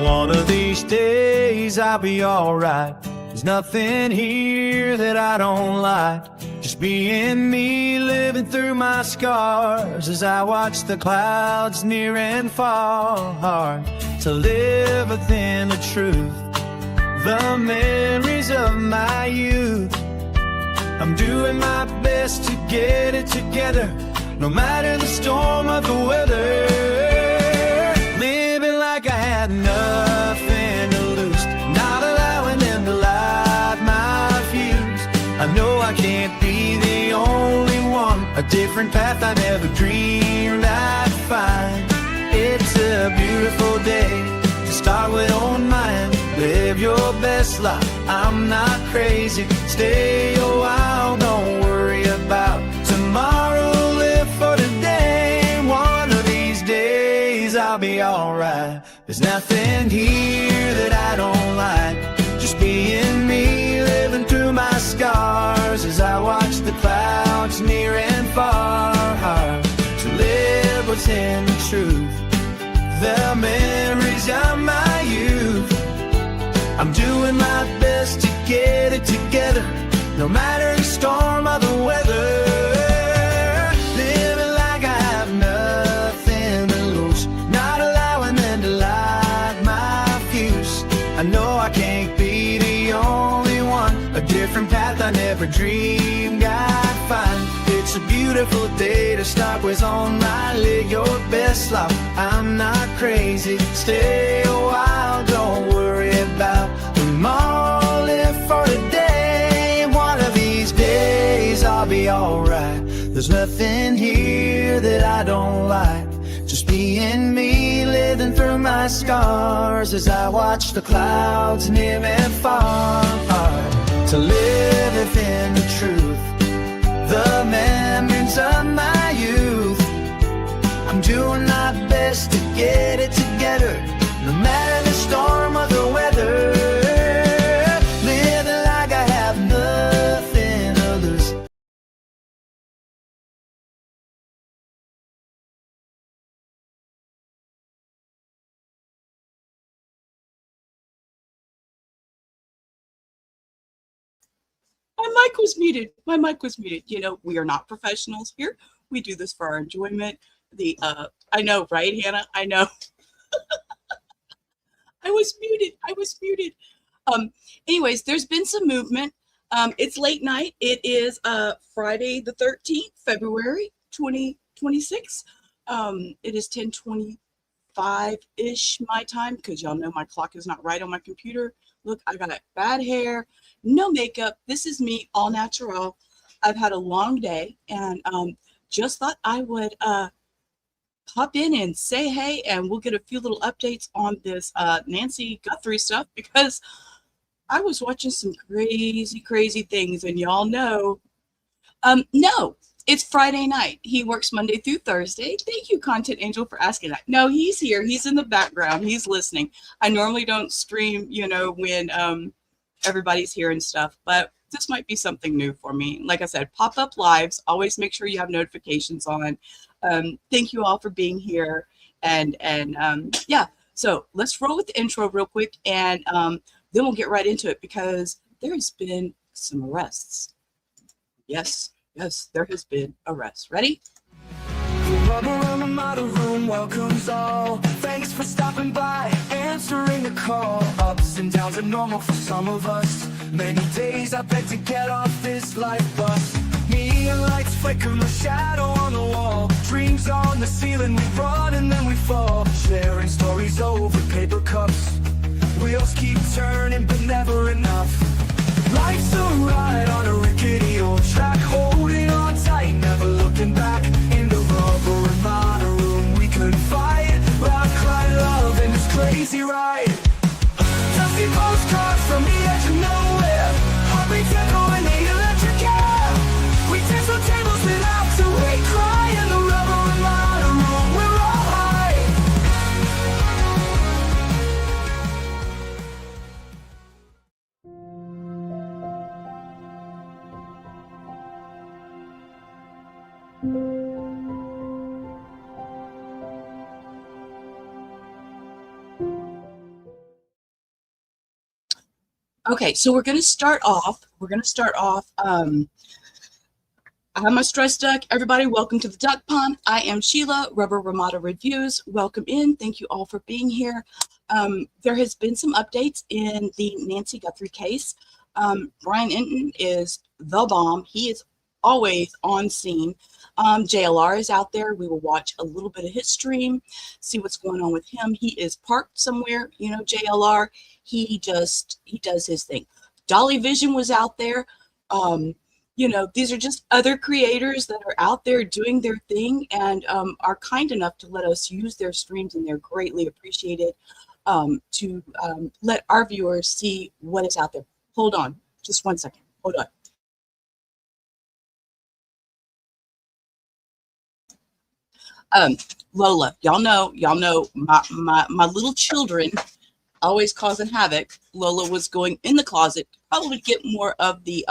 One of these days I'll be alright. There's nothing here that I don't like. Just being me, living through my scars as I watch the clouds near and far. Hard to live within the truth, the memories of my youth. I'm doing my best to get it together, no matter the storm of the weather. Living like I had nothing to lose, not allowing them to light my fuse. I know I can't be the only one, a different path I never dreamed I'd find. It's a beautiful day to start with own mind. Live your best life, I'm not crazy. Stay a while, don't worry about tomorrow. Live for today, one of these days I'll be alright. There's nothing here that I don't like. Just being me, living through my scars as I watch the clouds near and far. Hard to live what's in the truth, the memories of my youth. I'm doing my best to get it together, no matter the storm or the weather. Living like I have nothing to lose, not allowing them to light my fuse. I know I can't be the only one, a different path I never dreamed I'd find. It's a beautiful day to start with on right. Live your best life, I'm not crazy. Stay a while, don't worry about tomorrow. Live for today, one of these days I'll be alright. There's nothing here that I don't like. Just being me, living through my scars as I watch the clouds near and far. To live within the truth, the memories of my youth. I'm doing my best to get it together, no matter the storm or the weather. Living like I have nothing to lose. My mic was muted. My mic was muted. You know, we are not professionals here. We do this for our enjoyment. I know, right, Hannah? I know. I was muted. Anyways, there's been some movement. It's late night. It is Friday the 13th, February 2026. It is 10:25-ish my time, because y'all know my clock is not right on my computer. Look, I got bad hair, no makeup. This is me, all natural. I've had a long day, and just thought I would pop in and say hey, and we'll get a few little updates on this Nancy Guthrie stuff, because I was watching some crazy things, and y'all know. No, it's Friday night. He works Monday through Thursday. Thank you, Content Angel, for asking that. No, he's here. He's in the background. He's listening. I normally don't stream, you know, when everybody's here and stuff, but this might be something new for me. Like I said, pop-up lives. Always make sure you have notifications on. Thank you all for being here. And yeah, so let's roll with the intro real quick, and then we'll get right into it, because there's been some arrests. Yes, there has been arrests. Ready? Rubber around the model room welcomes all. Thanks for stopping by, answering the call. Ups and downs are normal for some of us. Many days I beg to get off this life bus. Neon lights flicker, my shadow on the wall. Dreams on the ceiling, we run and then we fall. Sharing stories over paper cups. Wheels keep turning, but never enough. Life's a ride on a rickety old track, holding on tight, never looking back. In the rubber and model room, we couldn't fight. Rock, cry, love in this crazy ride. Dusty postcards from the edge of nowhere. Heartbeats echo in the electric air. We dance on tables without to wait. Cry in the rubber and model room, we're all high. Okay, so we're going to start off. I have my stress duck. Everybody, welcome to the duck pond. I am Sheila, Rubber Ramada Reviews. Welcome in. Thank you all for being here. There has been some updates in the Nancy Guthrie case. Brian Enton is the bomb. He is always on scene. JLR is out there. We will watch a little bit of his stream, see what's going on with him. He is parked somewhere. You know, JLR, he does his thing. Dolly Vision was out there. You know, these are just other creators that are out there doing their thing and are kind enough to let us use their streams, and they're greatly appreciated to let our viewers see what is out there. Hold on, just 1 second. Hold on. Lola, y'all know my little children always causing havoc. Lola was going in the closet, probably get more of the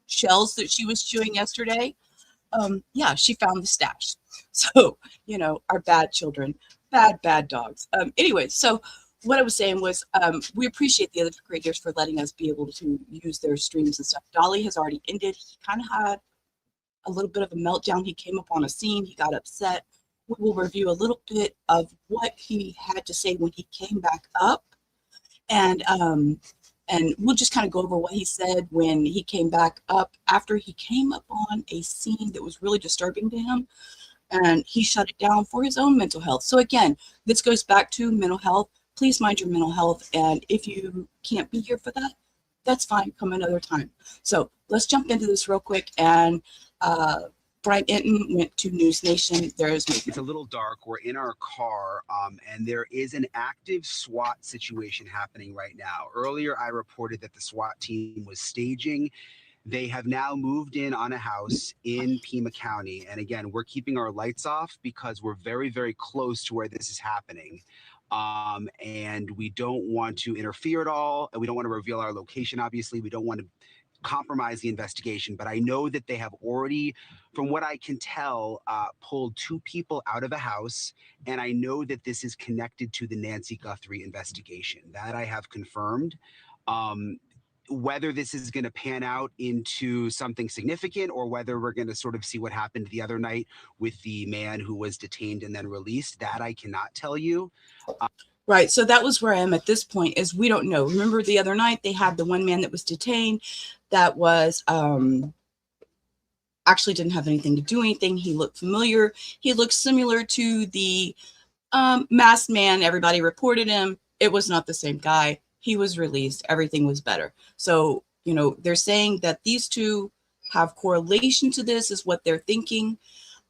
shells that she was chewing yesterday. Yeah, she found the stash. So, you know, our bad children, bad dogs. Anyway, so what I was saying was we appreciate the other creators for letting us be able to use their streams and stuff. Dolly has already ended. He kind of had a little bit of a meltdown. He came up on a scene. He got upset. We will review a little bit of what he had to say when he came back up. And we'll just kind of go over what he said when he came back up after he came up on a scene that was really disturbing to him, and he shut it down for his own mental health. So again, this goes back to mental health. Please mind your mental health, and if you can't be here for that, that's fine. Come another time. So let's jump into this real quick. And Brian Enton went to News Nation. It's a little dark. We're in our car, and there is an active SWAT situation happening right now. Earlier, I reported that the SWAT team was staging. They have now moved in on a house in Pima County. And again, we're keeping our lights off because we're very, very close to where this is happening. And we don't want to interfere at all. And we don't want to reveal our location, obviously. We don't want to compromise the investigation, but I know that they have already, from what I can tell, pulled 2 people out of a house, and I know that this is connected to the Nancy Guthrie investigation. That I have confirmed. Whether this is going to pan out into something significant or whether we're going to sort of see what happened the other night with the man who was detained and then released, that I cannot tell you. Right. So that was where I am at this point, is we don't know. Remember the other night they had the one man that was detained that was actually didn't have anything to do anything. He looked familiar. He looked similar to the masked man. Everybody reported him. It was not the same guy. He was released. Everything was better. So, you know, they're saying that these two have correlation to this, is what they're thinking.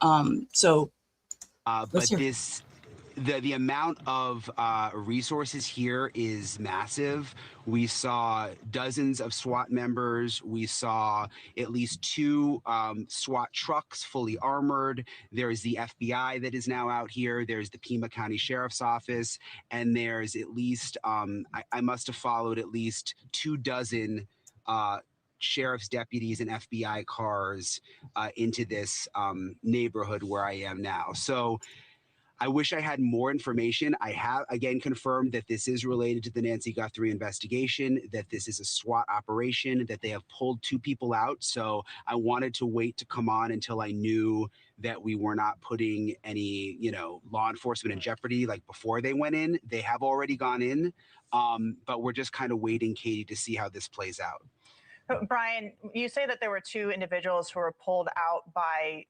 But the amount of resources here is massive. We saw dozens of SWAT members. We saw at least 2 SWAT trucks fully armored. There's the FBI that is now out here. There's the Pima County Sheriff's Office. And there's at least, I must have followed at least 24 sheriff's deputies and FBI cars into this neighborhood where I am now. So I wish I had more information. I have, again, confirmed that this is related to the Nancy Guthrie investigation, that this is a SWAT operation, that they have pulled 2 people out. So I wanted to wait to come on until I knew that we were not putting any, you know, law enforcement in jeopardy like before they went in. They have already gone in, but we're just kind of waiting, Katie, to see how this plays out. Brian, you say that there were 2 individuals who were pulled out by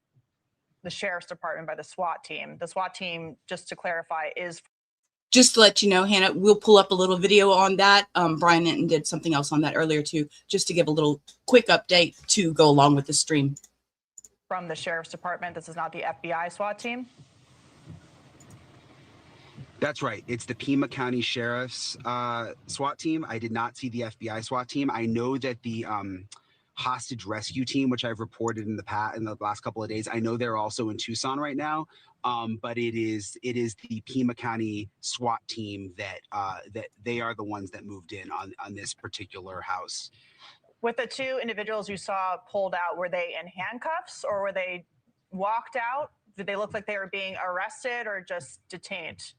the sheriff's department, by the SWAT team. The SWAT team, just to clarify, is... Just to let you know, Hannah, we'll pull up a little video on that. Brian Enton did something else on that earlier too, just to give a little quick update to go along with the stream. From the sheriff's department, this is not the FBI SWAT team? That's right. It's the Pima County Sheriff's SWAT team. I did not see the FBI SWAT team. I know that the hostage rescue team, which I've reported in the last couple of days, I know they're also in Tucson right now. But it is the Pima County SWAT team that they are the ones that moved in on this particular house. With the 2 individuals you saw pulled out, were they in handcuffs or were they walked out? Did they look like they were being arrested or just detained?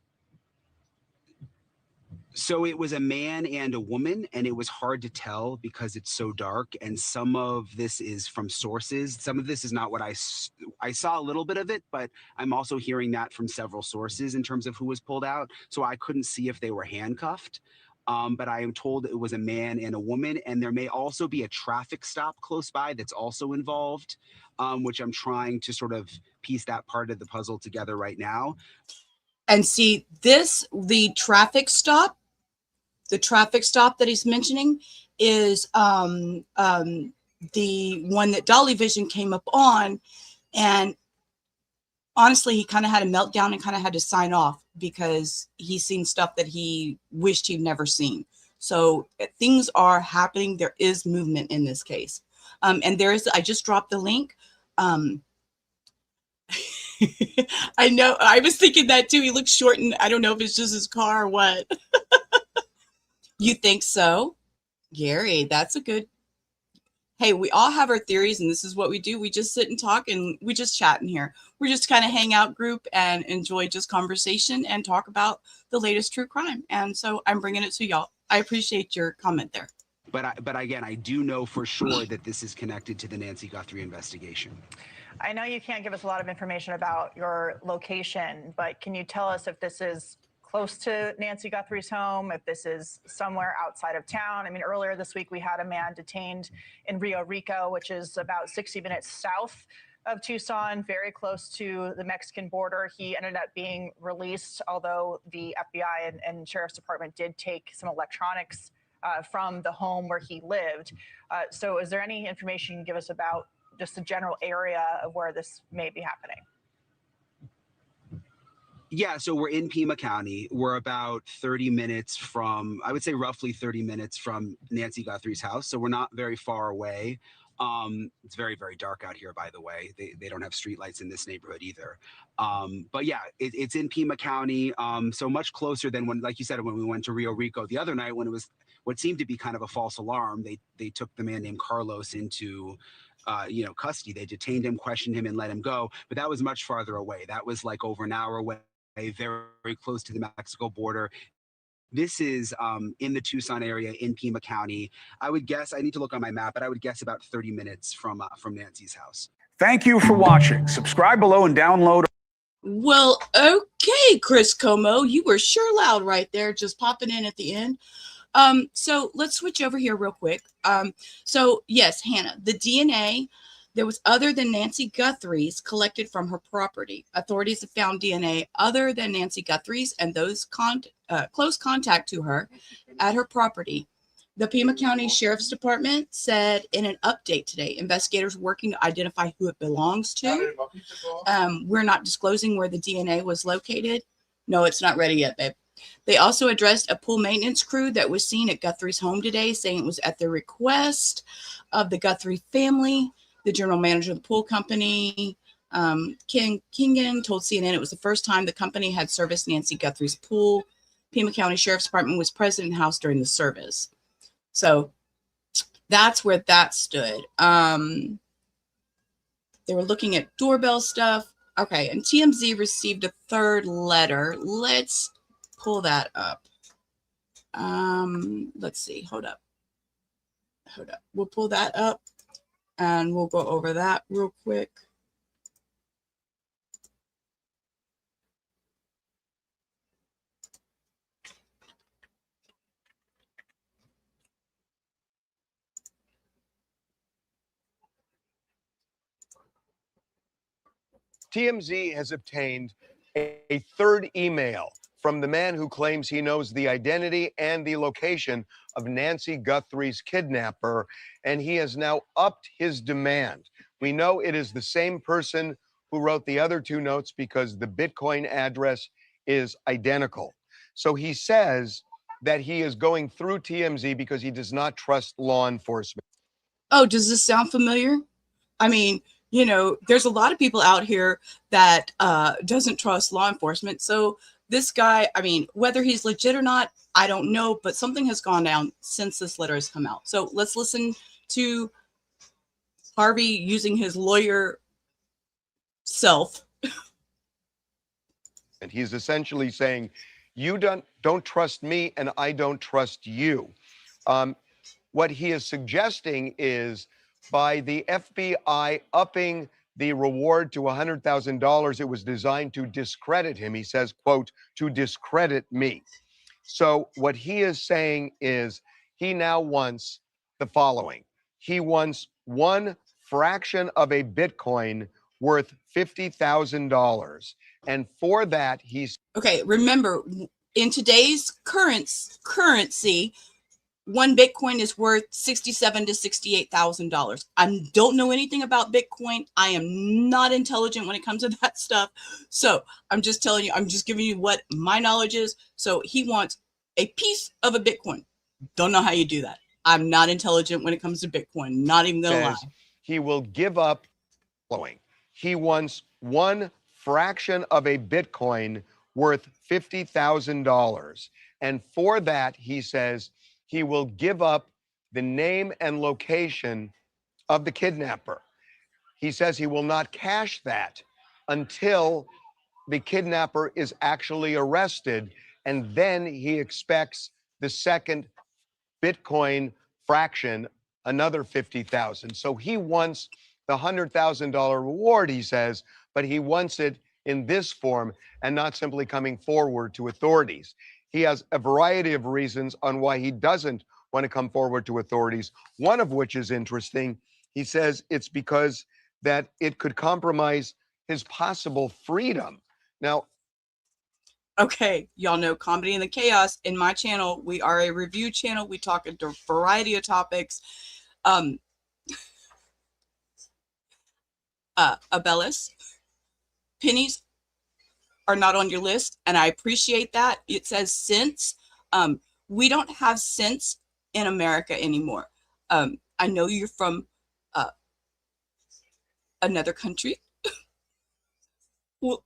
So it was a man and a woman, and it was hard to tell because it's so dark. And some of this is from sources. Some of this is not what I saw a little bit of it, but I'm also hearing that from several sources in terms of who was pulled out. So I couldn't see if they were handcuffed. But I am told it was a man and a woman, and there may also be a traffic stop close by that's also involved, which I'm trying to sort of piece that part of the puzzle together right now. And see this, the traffic stop that he's mentioning is the one that Dolly Vision came up on. And honestly, he kind of had a meltdown and kind of had to sign off because he's seen stuff that he wished he'd never seen. So things are happening. There is movement in this case. And there is, I just dropped the link. I know, I was thinking that too. He looks short, and I don't know if it's just his car or what. You think so? Gary, that's a good. Hey, we all have our theories, and this is what we do. We just sit and talk, and we just chat in here. We're just kind of hangout group and enjoy just conversation and talk about the latest true crime. And so I'm bringing it to y'all. I appreciate your comment there. But again, I do know for sure that this is connected to the Nancy Guthrie investigation. I know you can't give us a lot of information about your location, but can you tell us if this is close to Nancy Guthrie's home, if this is somewhere outside of town? I mean, earlier this week, we had a man detained in Rio Rico, which is about 60 minutes south of Tucson, very close to the Mexican border. He ended up being released, although the FBI and Sheriff's Department did take some electronics from the home where he lived. So is there any information you can give us about just the general area of where this may be happening? Yeah, so we're in Pima County. We're about 30 minutes from, I would say roughly 30 minutes from Nancy Guthrie's house. So we're not very far away. It's very, very dark out here, by the way. They don't have streetlights in this neighborhood either. But yeah, it's in Pima County. So much closer than when, like you said, when we went to Rio Rico the other night, when it was what seemed to be kind of a false alarm. They took the man named Carlos into custody. They detained him, questioned him, and let him go. But that was much farther away. That was like over an hour away, very, very close to the Mexico border. This is in the Tucson area in Pima County. I would guess, I need to look on my map, but I would guess about 30 minutes from Nancy's house. Thank you for watching. Subscribe below and download. Well, okay, Chris Como, you were sure loud right there, just popping in at the end. So let's switch over here real quick. So yes, Hannah, the DNA there was other than Nancy Guthrie's collected from her property. Authorities have found DNA other than Nancy Guthrie's and those close contact to her at her property. The Pima County Sheriff's Department said in an update today, investigators working to identify who it belongs to. We're not disclosing where the DNA was located. No, it's not ready yet, babe. They also addressed a pool maintenance crew that was seen at Guthrie's home today, saying it was at the request of the Guthrie family. The general manager of the pool company, Ken Kingen, told CNN it was the first time the company had serviced Nancy Guthrie's pool. Pima County Sheriff's Department was present in the house during the service. So that's where that stood. They were looking at doorbell stuff. Okay, and TMZ received a third letter. Let's pull that up. Let's see. Hold up. We'll pull that up and we'll go over that real quick. TMZ has obtained a third email from the man who claims he knows the identity and the location of Nancy Guthrie's kidnapper, and he has now upped his demand. We know it is the same person who wrote the other two notes because the Bitcoin address is identical. So he says that he is going through TMZ because he does not trust law enforcement. Oh, does this sound familiar? I mean, you know, there's a lot of people out here that doesn't trust law enforcement. So this guy, I mean, whether he's legit or not, I don't know, but something has gone down since this letter has come out. So let's listen to Harvey using his lawyer self. And he's essentially saying, You don't trust me, and I don't trust you. What he is suggesting is by the FBI upping the reward to $100,000, it was designed to discredit him. He says, quote, to discredit me. So what he is saying is he now wants the following. He wants one fraction of a Bitcoin worth $50,000. And for that, he's Okay, remember, in today's currency, one Bitcoin is worth $67,000 to $68,000. I don't know anything about Bitcoin. I am not intelligent when it comes to that stuff. So I'm just telling you, I'm just giving you what my knowledge is. So he wants a piece of a Bitcoin. Don't know how you do that. I'm not intelligent when it comes to Bitcoin. Not even gonna lie. says he will give up following. He wants one fraction of a Bitcoin worth $50,000. And for that, he says he will give up the name and location of the kidnapper. He says he will not cash that until the kidnapper is actually arrested. And then he expects the second Bitcoin fraction, another 50,000. So he wants the $100,000 reward, he says, but he wants it in this form and not simply coming forward to authorities. He has a variety of reasons on why he doesn't want to come forward to authorities, one of which is interesting. He says it's because that it could compromise his possible freedom. Now, Okay, y'all know Comedy and the Chaos. In my channel, we are a review channel. We talk a variety of topics. Abellis, pennies are not on your list, and I appreciate that. It says cents. We don't have cents in America anymore. I know you're from another country.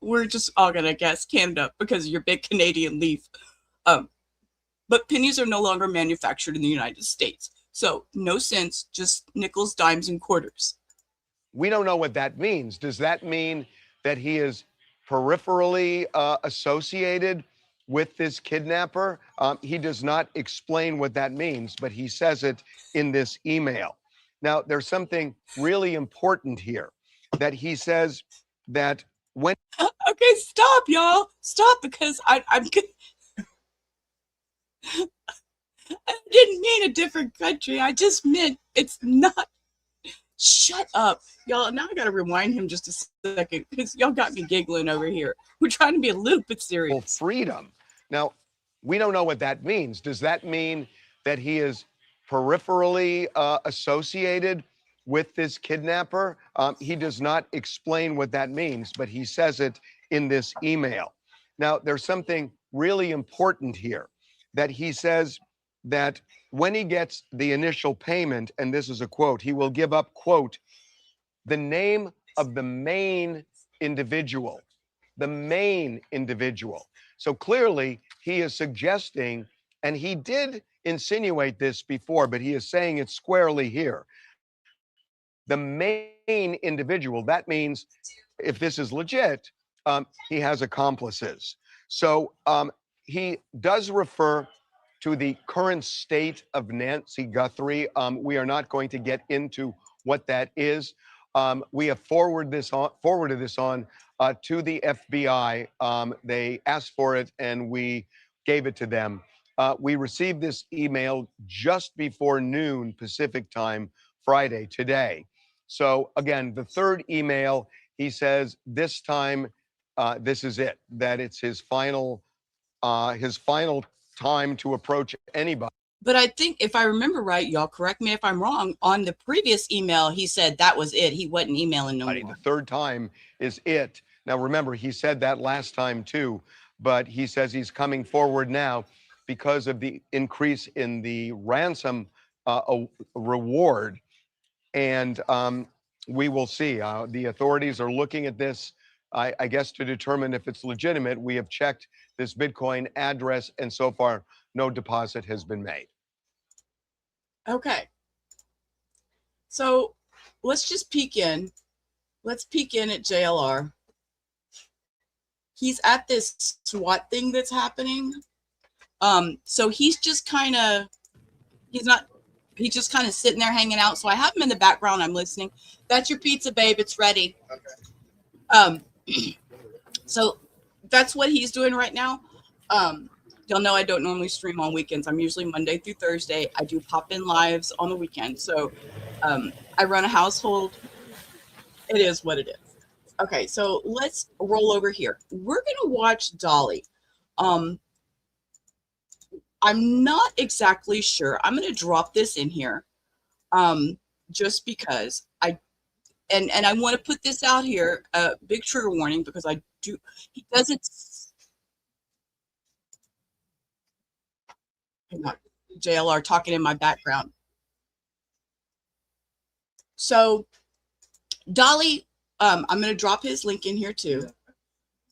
We're just all gonna guess Canada because of your big Canadian leaf. But pennies are no longer manufactured in the United States. So no cents, just nickels, dimes, and quarters. we don't know what that means. Does that mean that he is peripherally associated with this kidnapper? He does not explain what that means, but he says it in this email. Now, there's something really important here that he says that when Okay, stop, y'all. Stop, because I'm I didn't mean a different country. I just meant it's not. Shut up, y'all. Now I gotta rewind him just a second because y'all got me giggling over here. We're trying to be a little bit serious. freedom. Now, we don't know what that means. Does that mean that he is peripherally associated with this kidnapper? He does not explain what that means, but he says it in this email. Now, there's something really important here that he says that when he gets the initial payment, and this is a quote, he will give up, quote, the name of the main individual, the main individual. So clearly he is suggesting, and he did insinuate this before, but he is saying it squarely here. The main individual, that means if this is legit, he has accomplices. So he does refer to the current state of Nancy Guthrie. We are not going to get into what that is. We have forwarded this on to the FBI. They asked for it, and we gave it to them. We received this email just before noon Pacific time, Friday, today. So again, the third email, he says this time, this is it, that it's his final time to approach anybody. But I think if I remember right, y'all correct me if I'm wrong, on the previous email, he said that was it. He wasn't emailing no more. The third time is it. Now, remember, he said that last time too, but he says he's coming forward now because of the increase in the ransom reward. And we will see. The authorities are looking at this, I guess, to determine if it's legitimate. We have checked this Bitcoin address, and so far, no deposit has been made. Okay. So let's just peek in. Let's peek in at JLR. he's at this SWAT thing that's happening. So he's just kind of, he's just kind of sitting there hanging out. So I have him in the background. I'm listening. That's your pizza, babe. It's ready. So that's what he's doing right now. You'll know I don't normally stream on weekends. I'm usually Monday through Thursday. I do pop in lives on the weekend. So I run a household. It is what it is. Okay, so let's roll over here. We're going to watch Dolly. I'm not exactly sure. I'm going to drop this in here just because I want to put this out here, big trigger warning, because he doesn't. JLR talking in my background. So Dolly, I'm going to drop his link in here too.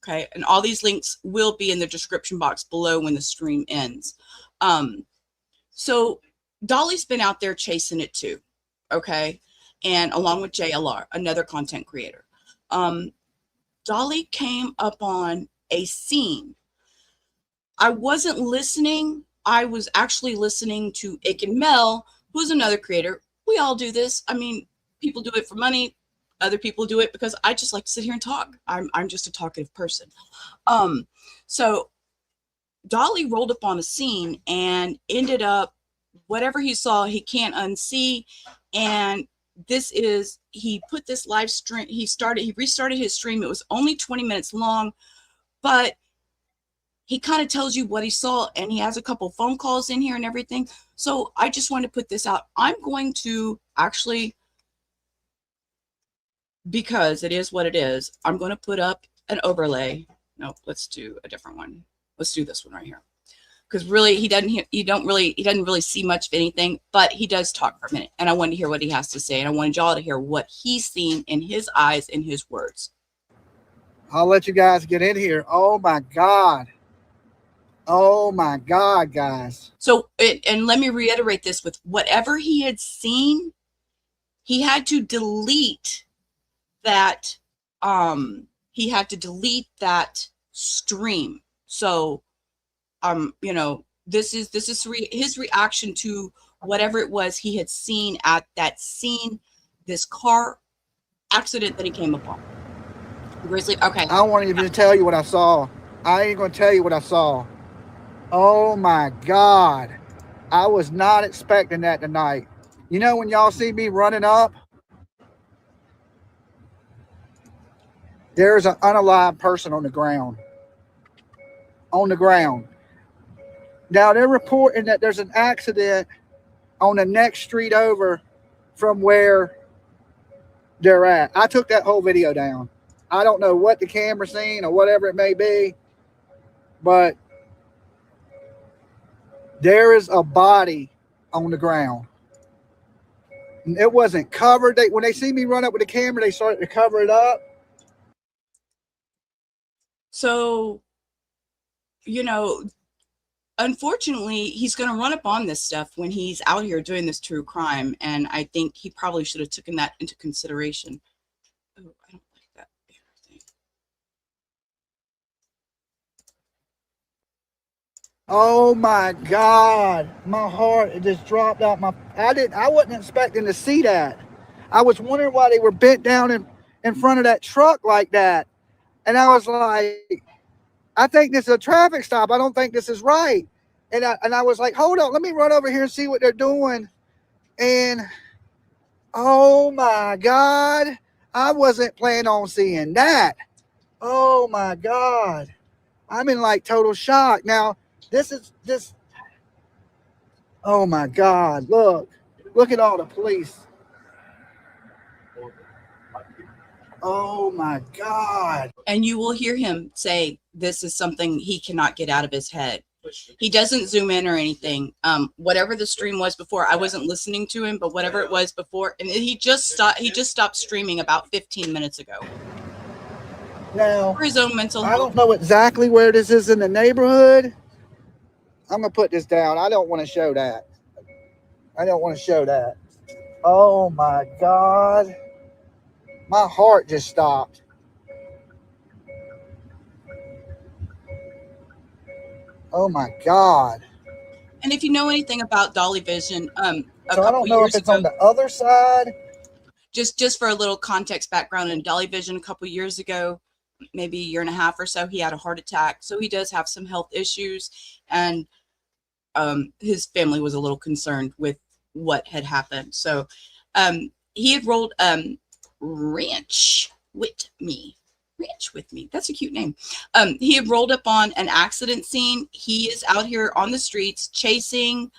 Okay. And all these links will be in the description box below when the stream ends. So Dolly's been out there chasing it too. Okay. And along with JLR, another content creator. Dolly came up on a scene. I wasn't listening. I was actually listening to Ick and Mel, who's another creator. We all do this. I mean, people do it for money. Other people do it because I just like to sit here and talk. I'm just a talkative person. So Dolly rolled up on a scene and ended up, whatever he saw, he can't unsee. And he put this live stream, he restarted his stream. It was only 20 minutes long, but he kind of tells you what he saw, and he has a couple phone calls in here and everything. So I just want to put this out. I'm going to actually, because it is what it is, I'm going to put up an overlay. No, let's do a different one. Let's do this one right here. Because really, he doesn't really see much of anything, but he does talk for a minute. And I wanted to hear what he has to say. And I wanted y'all to hear what he's seen in his eyes, in his words. I'll let you guys get in here. Oh my God. Oh my God, guys. So, and let me reiterate this, with whatever he had seen, he had to delete that. He had to delete that stream. So, you know, this is his reaction to whatever it was he had seen at that scene, this car accident that he came upon. Grizzly, okay. I won't even tell you what I saw. I ain't gonna tell you what I saw. Oh my God. I was not expecting that tonight. You know, when y'all see me running up, there's an unalive person on the ground. On the ground. Now they're reporting that there's an accident on the next street over from where they're at. I took that whole video down. I don't know what the camera seen or whatever it may be, but there is a body on the ground. It wasn't covered. When they see me run up with the camera, they started to cover it up. So, you know, unfortunately, he's going to run up on this stuff when he's out here doing this true crime. And I think he probably should have taken that into consideration. Oh, I don't like that thing. Oh my God, my heart, it just dropped out. I wasn't expecting to see that. I was wondering why they were bent down in front of that truck like that. And I was like, I think this is a traffic stop. I don't think this is right. And I was like, hold on, let me run over here and see what they're doing. And oh my God, I wasn't planning on seeing that. Oh my God. I'm in like total shock. Now, this. Oh my God, look at all the police. Oh my God. And you will hear him say, this is something he cannot get out of his head. He doesn't zoom in or anything. Whatever the stream was before, I wasn't listening to him, but whatever it was before, and he just stopped streaming about 15 minutes ago. Now, For his own mental health. I don't know exactly where this is in the neighborhood. I'm going to put this down. I don't want to show that. Oh my God. My heart just stopped. Oh my God. And if you know anything about Dolly Vision, a So I couple don't know if years it's ago, on the other side. just for a little context background, in Dolly Vision a couple years ago, maybe a year and a half or so, he had a heart attack. So he does have some health issues, and his family was a little concerned with what had happened. So he had rolled Ranch with me. That's a cute name. He had rolled up on an accident scene. He is out here on the streets chasing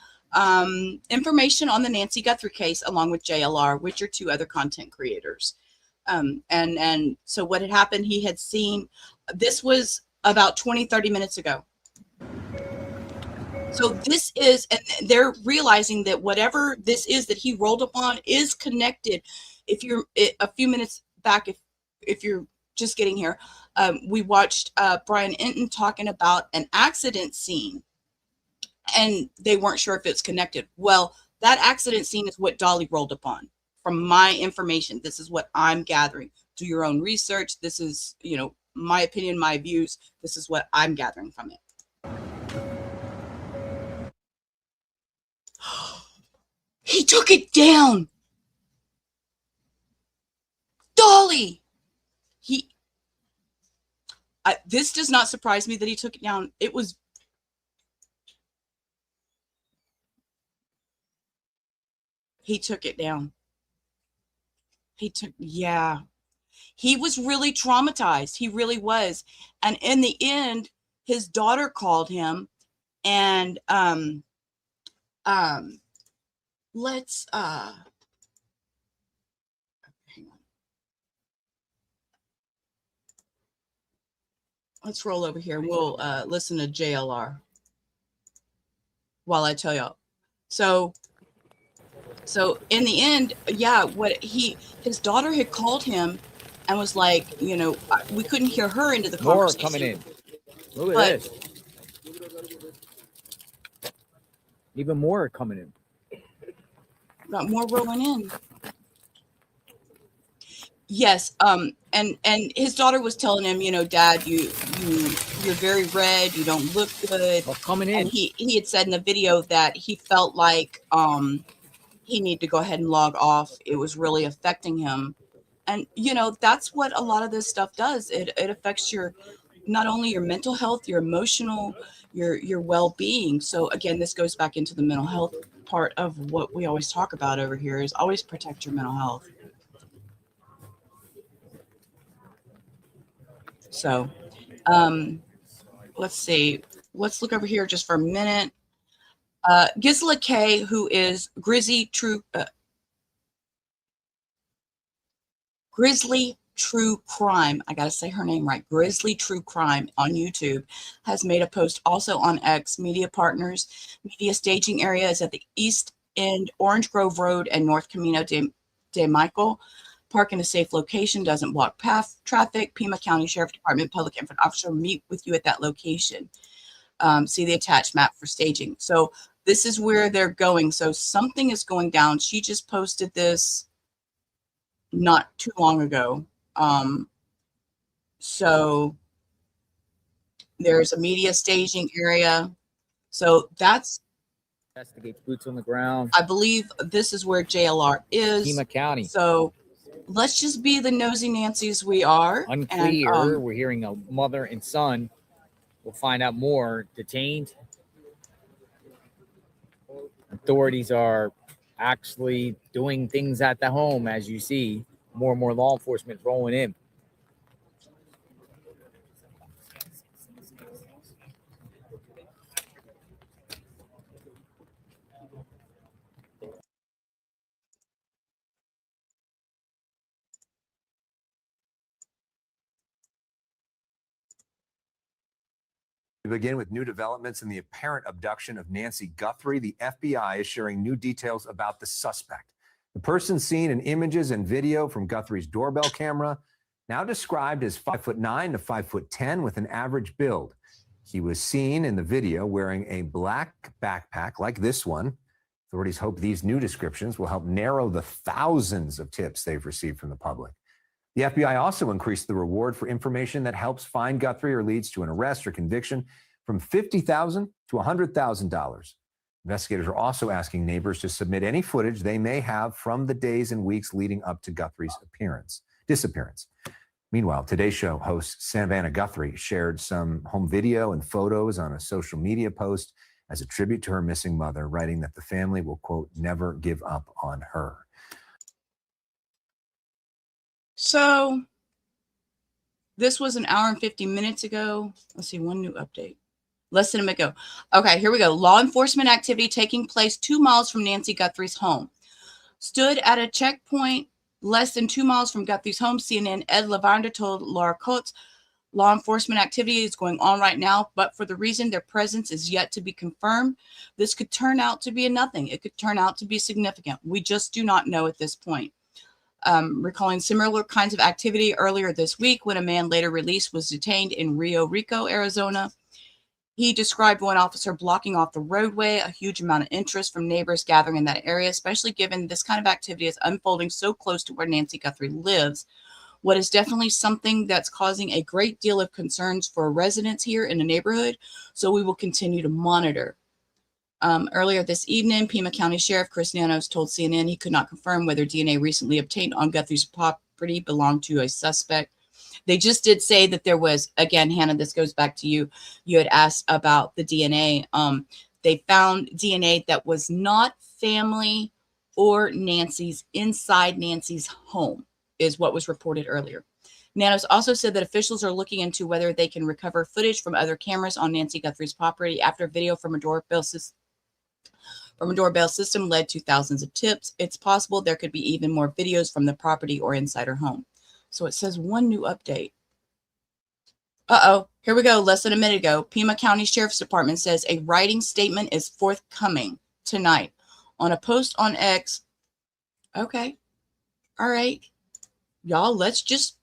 information on the Nancy Guthrie case, along with JLR, which are two other content creators. And so what had happened, he had seen, this was about 30 minutes ago. So this is, and they're realizing that whatever this is that he rolled upon is connected. If you're a few minutes back, if you're just getting here, we watched Brian Enton talking about an accident scene, and they weren't sure if it's connected. Well, that accident scene is what Dolly rolled upon. From my information, this is what I'm gathering. Do your own research. This is, my opinion, my views. This is what I'm gathering from it. He took it down. Dolly. This does not surprise me that he took it down. He took it down. Yeah. He was really traumatized. He really was. And in the end, his daughter called him, and let's hang on. Let's roll over here, and we'll listen to JLR while I tell y'all. So in the end, yeah, his daughter had called him and was like, we couldn't hear her into the conversation. More coming in. Look at this. Even more coming in. Got more rolling in. Yes. And his daughter was telling him, Dad, you're very red. You don't look good. Well, coming in. And he had said in the video that he felt like he needed to go ahead and log off. It was really affecting him. And, that's what a lot of this stuff does. It affects not only your mental health, your emotional, your well-being. So again, this goes back into the mental health part of what we always talk about over here, is always protect your mental health. So let's see. Let's look over here just for a minute. Gisela K, who is Grizzly True Crime, I gotta say her name right, Grizzly True Crime on YouTube, has made a post also on X. Media Partners. Media staging area is at the East End, Orange Grove Road, and North Camino de Michael. Park in a safe location, doesn't block path traffic. Pima County Sheriff Department Public Information Officer will meet with you at that location. See the attached map for staging. So this is where they're going. So something is going down. She just posted this not too long ago. So there's a media staging area. So that's, Investigates boots on the ground. I believe this is where JLR is. Pima County. So let's just be the nosy Nancys we are. Unclear. And, We're hearing a mother and son. We'll find out more. Detained. Authorities are actually doing things at the home, as you see. More and more law enforcement rolling in. We begin with new developments in the apparent abduction of Nancy Guthrie. The FBI is sharing new details about the suspect. The person seen in images and video from Guthrie's doorbell camera, now described as 5'9" to 5'10" with an average build. He was seen in the video wearing a black backpack like this one. Authorities hope these new descriptions will help narrow the thousands of tips they've received from the public. The FBI also increased the reward for information that helps find Guthrie or leads to an arrest or conviction from $50,000 to $100,000. Investigators are also asking neighbors to submit any footage they may have from the days and weeks leading up to Guthrie's disappearance. Meanwhile, Today's Show host Savannah Guthrie shared some home video and photos on a social media post as a tribute to her missing mother, writing that the family will, quote, never give up on her. So this was an hour and 50 minutes ago. Let's see, one new update. Less than a minute ago. Okay, here we go. Law enforcement activity taking place 2 miles from Nancy Guthrie's home. Stood at a checkpoint less than 2 miles from Guthrie's home. CNN Ed Lavender told Laura Coates, law enforcement activity is going on right now, but for the reason their presence is yet to be confirmed, this could turn out to be a nothing. It could turn out to be significant. We just do not know at this point. Recalling similar kinds of activity earlier this week when a man later released was detained in Rio Rico, Arizona. He described one officer blocking off the roadway, a huge amount of interest from neighbors gathering in that area, especially given this kind of activity is unfolding so close to where Nancy Guthrie lives. What is definitely something that's causing a great deal of concerns for residents here in the neighborhood, so we will continue to monitor. Earlier this evening, Pima County Sheriff Chris Nanos told CNN he could not confirm whether DNA recently obtained on Guthrie's property belonged to a suspect. They just did say that there was, again, Hannah, this goes back to you. You had asked about the DNA. They found DNA that was not family or Nancy's inside Nancy's home, is what was reported earlier. Nanos also said that officials are looking into whether they can recover footage from other cameras on Nancy Guthrie's property after video from a doorbell system led to thousands of tips. It's possible there could be even more videos from the property or inside her home. So it says one new update. Here we go. Less than a minute ago, Pima County Sheriff's Department says a writing statement is forthcoming tonight on a post on X. Okay. All right. Y'all, let's just.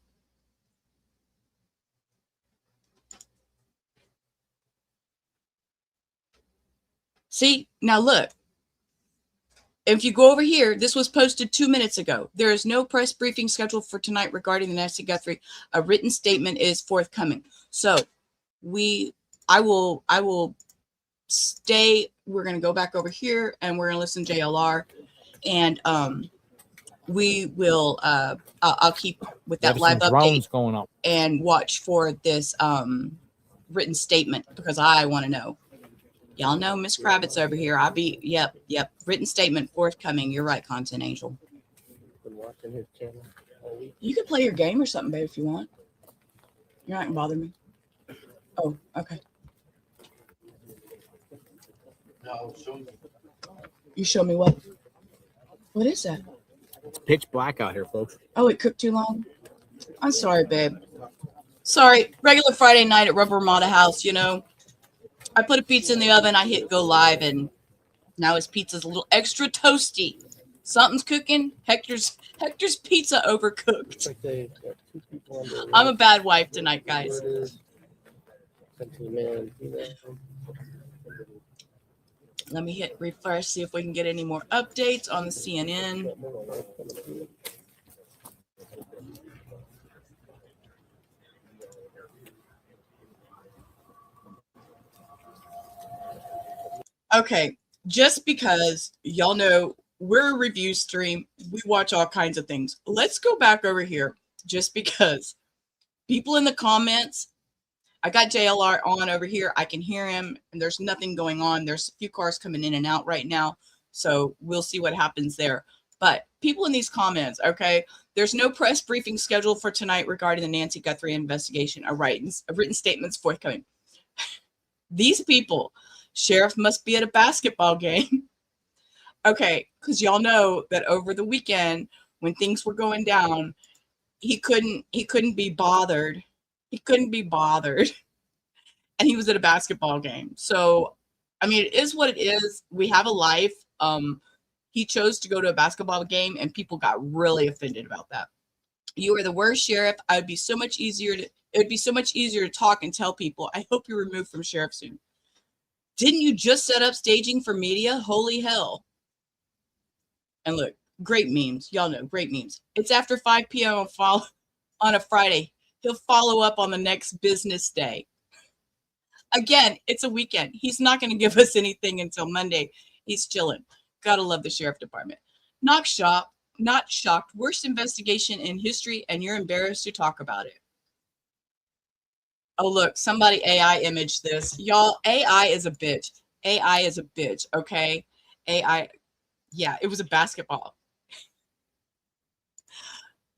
See, now look. If you go over here, this was posted 2 minutes ago. There is no press briefing scheduled for tonight regarding the Nancy Guthrie. A written statement is forthcoming. So I will stay. We're going to go back over here and we're going to listen to JLR, and we will. I'll keep with that live update going up and watch for this written statement because I want to know. Y'all know Miss Kravitz over here. Yep. Written statement forthcoming. You're right, Content Angel. Been watching his channel all week. You can play your game or something, babe, if you want. You're not gonna bother me. Oh, okay. No, show me. You show me what? What is that? It's pitch black out here, folks. Oh, it cooked too long? I'm sorry, babe. Sorry. Regular Friday night at Rubber Ramada House, you know. I put a pizza in the oven, I hit go live, and now his pizza's a little extra toasty. Something's cooking. Hector's pizza overcooked. Like they got 2 people on the I'm a bad wife tonight, guys. Let me hit refresh, see if we can get any more updates on the CNN. Okay, just because y'all know we're a review stream, we watch all kinds of things. Let's go back over here just because people in the comments, I got JLR on over here. I can hear him and there's nothing going on. There's a few cars coming in and out right now. So we'll see what happens there. But people in these comments, okay, there's no press briefing scheduled for tonight regarding the Nancy Guthrie investigation. A written statement's forthcoming. These people, sheriff must be at a basketball game. Okay, because y'all know that over the weekend when things were going down, he couldn't be bothered. He couldn't be bothered. And he was at a basketball game. So, I mean, it is what it is. We have a life. He chose to go to a basketball game and people got really offended about that. You are the worst, sheriff. It would be so much easier to talk and tell people. I hope you're removed from sheriff soon. Didn't you just set up staging for media? Holy hell. And look, great memes. Y'all know, great memes. It's after 5 p.m. on a Friday. He'll follow up on the next business day. Again, it's a weekend. He's not going to give us anything until Monday. He's chilling. Gotta love the sheriff department. Not shocked. Worst investigation in history, and you're embarrassed to talk about it. Oh, look, somebody AI imaged this. Y'all, AI is a bitch. AI is a bitch, okay? AI, yeah, it was a basketball.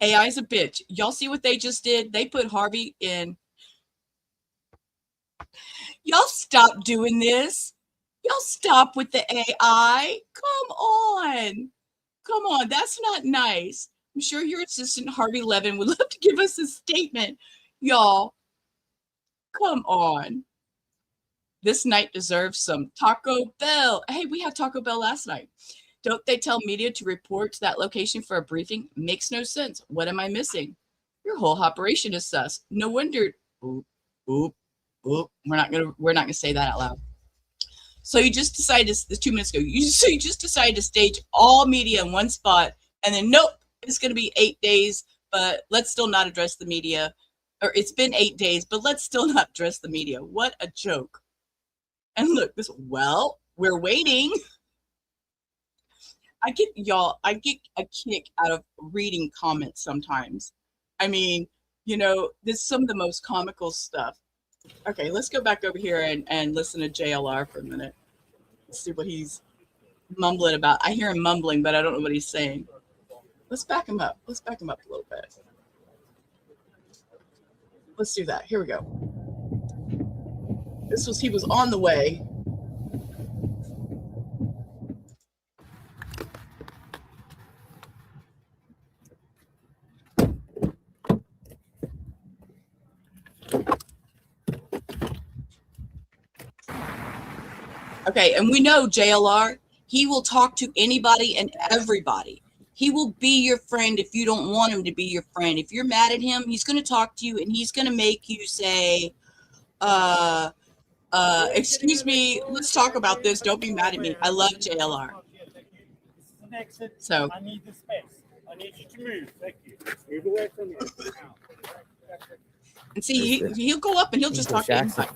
AI is a bitch. Y'all see what they just did? They put Harvey in. Y'all stop doing this. Y'all stop with the AI. Come on. Come on. That's not nice. I'm sure your assistant, Harvey Levin, would love to give us a statement. Y'all, come on. This night deserves some Taco Bell. Hey, we had Taco Bell last night. Don't they tell media to report to that location for a briefing? Makes no sense. What am I missing? Your whole operation is sus. No wonder. Oop, oop, oop. We're not gonna say that out loud. So you just decided 2 minutes ago. You just decided to stage all media in one spot, and then nope, it's gonna be 8 days, but let's still not address the media. Or it's been 8 days, but let's still not address the media. What a joke. And look, well, we're waiting. I get a kick out of reading comments sometimes. I mean, this is some of the most comical stuff. Okay, let's go back over here and listen to JLR for a minute. Let's see what he's mumbling about. I hear him mumbling, but I don't know what he's saying. Let's back him up. Let's back him up a little bit. Let's do that. Here we go. He was on the way. Okay, and we know JLR, he will talk to anybody and everybody. He will be your friend if you don't want him to be your friend. If you're mad at him, he's going to talk to you and he's going to make you say, excuse me, let's talk about this. Don't be mad at me. I love JLR. So I need the space. I need you to move. Thank you. Move away from me. And see, he'll go up and he'll just talk to anybody.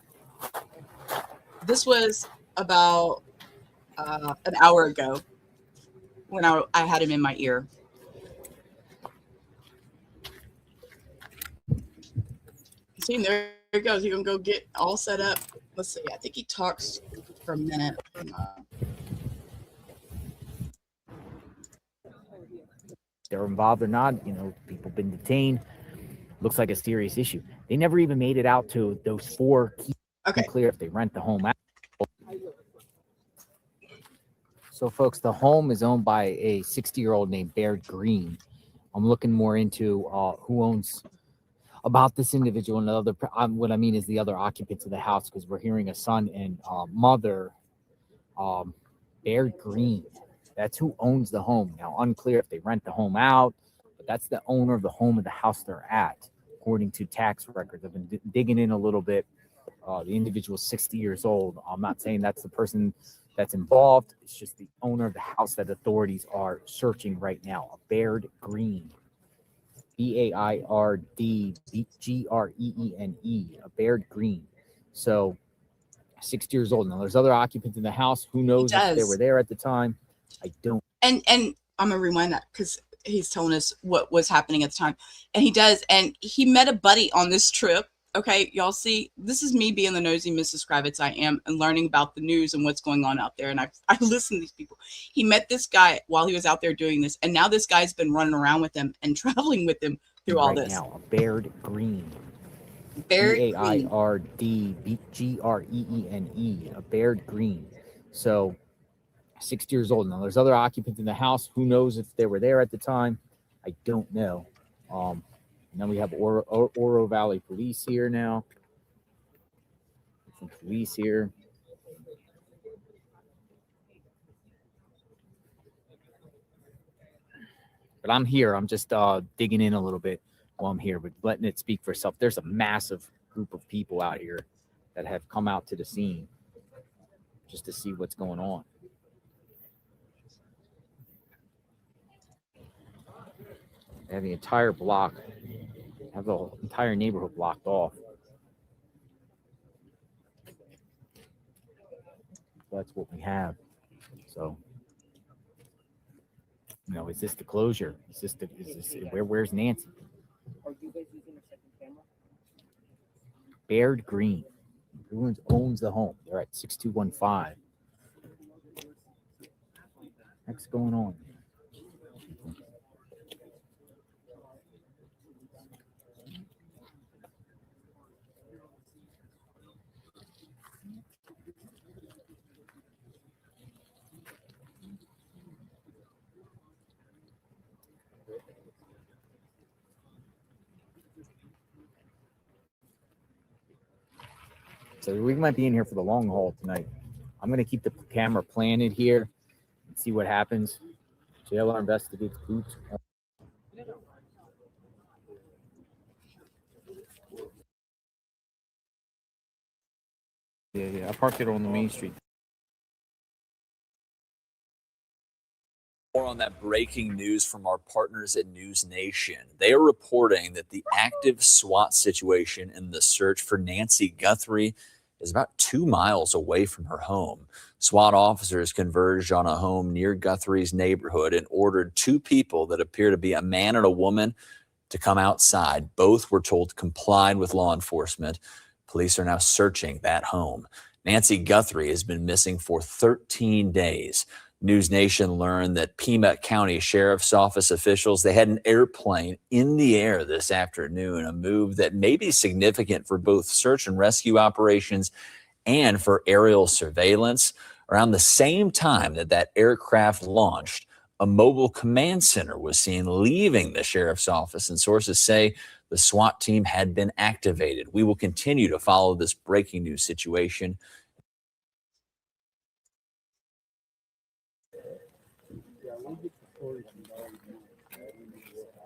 This was about an hour ago when I had him in my ear. See, there he goes. He's going to go get all set up. Let's see. I think he talks for a minute. They're involved or not, people been detained. Looks like a serious issue. They never even made it out to those 4 keys. Okay. Clear if they rent the home out. So, folks, the home is owned by a 60-year-old named Baird Green. I'm looking more into who owns about this individual and the other. What I mean is the other occupants of the house, because we're hearing a son and mother, Baird Green. That's who owns the home. Now, unclear if they rent the home out, but that's the owner of the home of the house they're at, according to tax records. I've been digging in a little bit. The individual is 60 years old. I'm not saying that's the person that's involved. It's just the owner of the house that authorities are searching right now. Baird Green. BAIRD Baird Green. So 60 years old. Now there's other occupants in the house. Who knows if they were there at the time? I don't. And I'm gonna rewind that because he's telling us what was happening at the time. And he does, and he met a buddy on this trip. Okay, y'all see, this is me being the nosy Mrs. Kravitz I am and learning about the news and what's going on out there. And I listen to these people. He met this guy while he was out there doing this. And now this guy's been running around with him and traveling with him through all this. Now, Baird Green. Baird BAIRD Baird Green. So 60 years old. Now there's other occupants in the house. Who knows if they were there at the time? I don't know. Now we have Oro Valley Police here now. Some police here. But I'm here. I'm just digging in a little bit while I'm here, but letting it speak for itself. There's a massive group of people out here that have come out to the scene just to see what's going on. They have the entire block, have the entire neighborhood blocked off. that's what we have. So, you know, is this the closure? Is this where's Nancy? Are you guys using a second camera? Baird Green. Who owns the home? They're at 6215. What's going on? So we might be in here for the long haul tonight. I'm going to keep the camera planted here and see what happens. JLR investigates boots. Yeah, I parked it on the main street. More on that breaking news from our partners at News Nation. They are reporting that the active SWAT situation in the search for Nancy Guthrie is about 2 miles away from her home. SWAT officers converged on a home near Guthrie's neighborhood and ordered 2 people that appear to be a man and a woman to come outside. Both were told complied with law enforcement. Police are now searching that home. Nancy Guthrie has been missing for 13 days. News Nation learned that Pima County Sheriff's Office officials, they had an airplane in the air this afternoon, a move that may be significant for both search and rescue operations and for aerial surveillance. Around the same time that aircraft launched, a mobile command center was seen leaving the sheriff's office, and sources say the SWAT team had been activated. We will continue to follow this breaking news situation.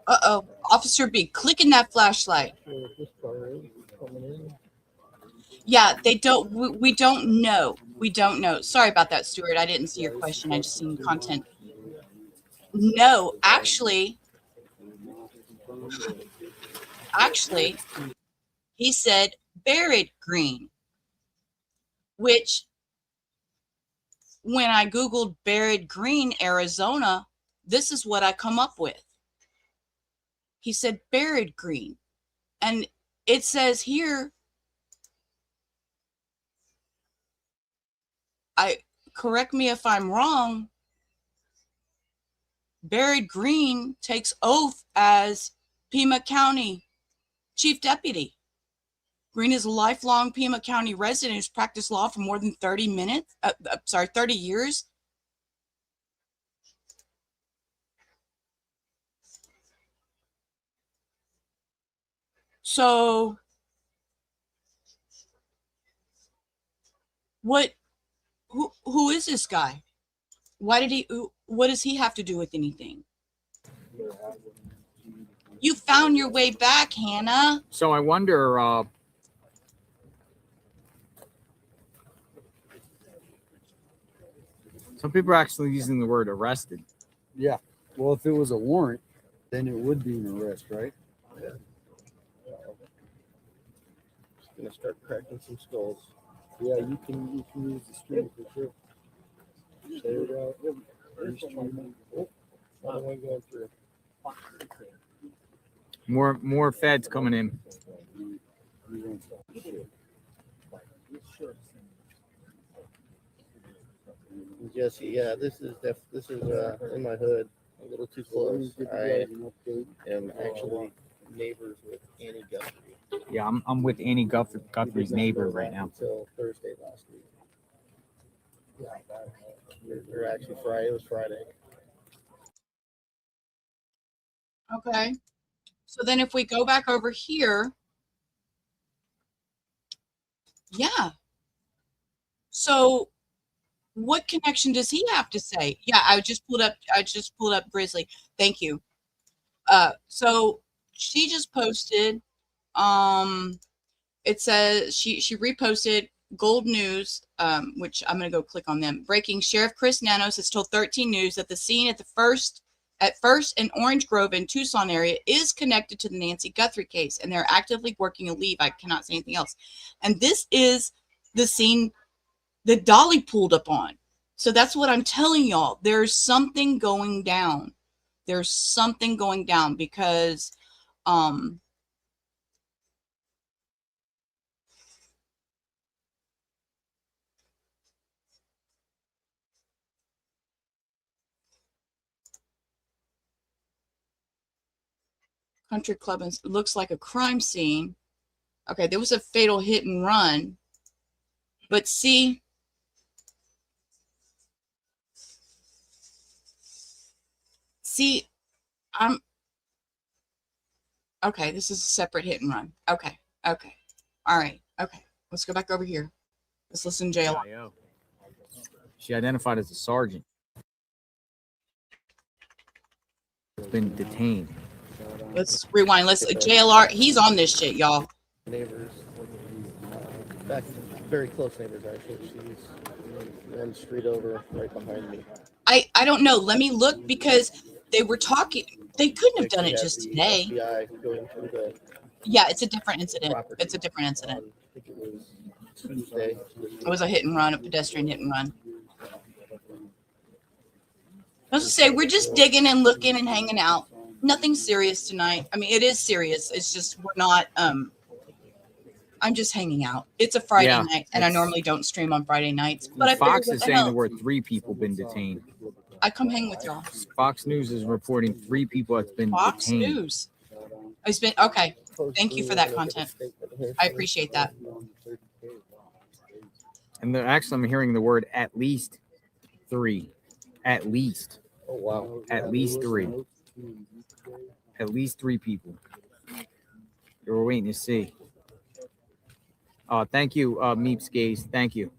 Uh-oh, Officer B, clicking that flashlight. Yeah, they don't, we don't know. We don't know. Sorry about that, Stuart. I didn't see your question. I just seen content. No, actually, he said buried green, which when I Googled buried green, Arizona, this is what I come up with. He said buried green. And it says here, correct me if I'm wrong, buried green takes oath as Pima County Chief Deputy. Green is a lifelong Pima County resident who's practiced law for more than 30 years. So who is this guy? What does he have to do with anything? You found your way back, Hannah. So I wonder, some people are actually using the word arrested. Yeah. Well, if it was a warrant, then it would be an arrest, right? Yeah. Just gonna start cracking some skulls. Yeah, you can use the stream for sure. Clear it out. Oh, another one going through. More feds coming in. Jesse, yeah, this is in my hood, a little too close. I am actually neighbors with Annie Guthrie. Yeah, I'm with Annie Guthrie's neighbor right now. Until Thursday last week. Or actually Friday. It was Friday. Okay. So then if we go back over here, yeah. So what connection does he have to say? Yeah, I just pulled up Grizzly. Thank you. So she just posted, it says she reposted Gold News, which I'm gonna go click on them. Breaking: Sheriff Chris Nanos has told 13 News that the scene at First and Orange Grove in Tucson area is connected to the Nancy Guthrie case, and they're actively working a lead. I cannot say anything else. And this is the scene that Dolly pulled up on. So that's what I'm telling y'all. There's something going down. There's something going down because country club and looks like a crime scene. Okay, there was a fatal hit and run. But see, I'm okay. This is a separate hit and run. Okay. All right. Okay. Let's go back over here. Let's listen to JLR. She identified as a sergeant. Been detained. Let's rewind. Let's JLR. He's on this shit, y'all. Neighbors, back very close neighbors actually. She's one street over, right behind me. I don't know. Let me look because they were talking. They couldn't have done it just today. Going through the Yeah, it's a different incident. It's a different incident. I think it was Tuesday. It was a hit and run, a pedestrian hit and run. I was to say, we're just digging and looking and hanging out. Nothing serious tonight. I mean, it is serious. It's just we're not. I'm just hanging out. It's a Friday night, and I normally don't stream on Friday nights. But I Fox figured, is saying there were 3 people been detained. I come hang with y'all. Fox News is reporting 3 people have been Fox detained. News. It's been okay. Thank you for that content. I appreciate that. And actually, I'm hearing the word at least 3. At least. Oh wow. At least 3. At least 3 people. We're waiting to see. Thank you, Meeps Gaze. Thank you.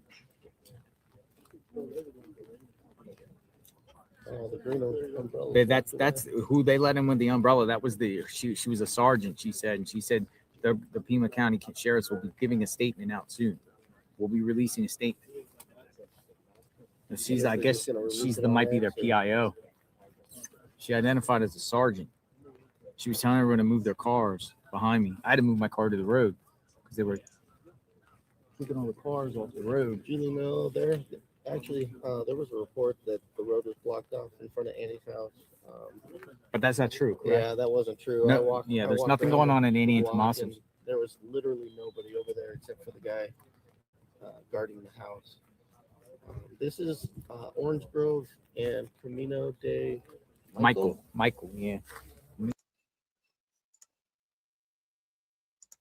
The green umbrella. That's who they let in with the umbrella. That was she was a sergeant, she said. And she said the Pima County Sheriff's will be giving a statement out soon. We'll be releasing a statement. And I guess she's might be their PIO. She identified as a sergeant. She was telling everyone to move their cars behind me. I had to move my car to the road because they were taking all the cars off the road. Julie Mill there. Actually, there was a report that the road was blocked off in front of Annie's house. But that's not true, correct? Yeah, that wasn't true. No, there's nothing going on in Annie and Tomaso's. There was literally nobody over there except for the guy guarding the house. This is Orange Grove and Camino de Michael, yeah.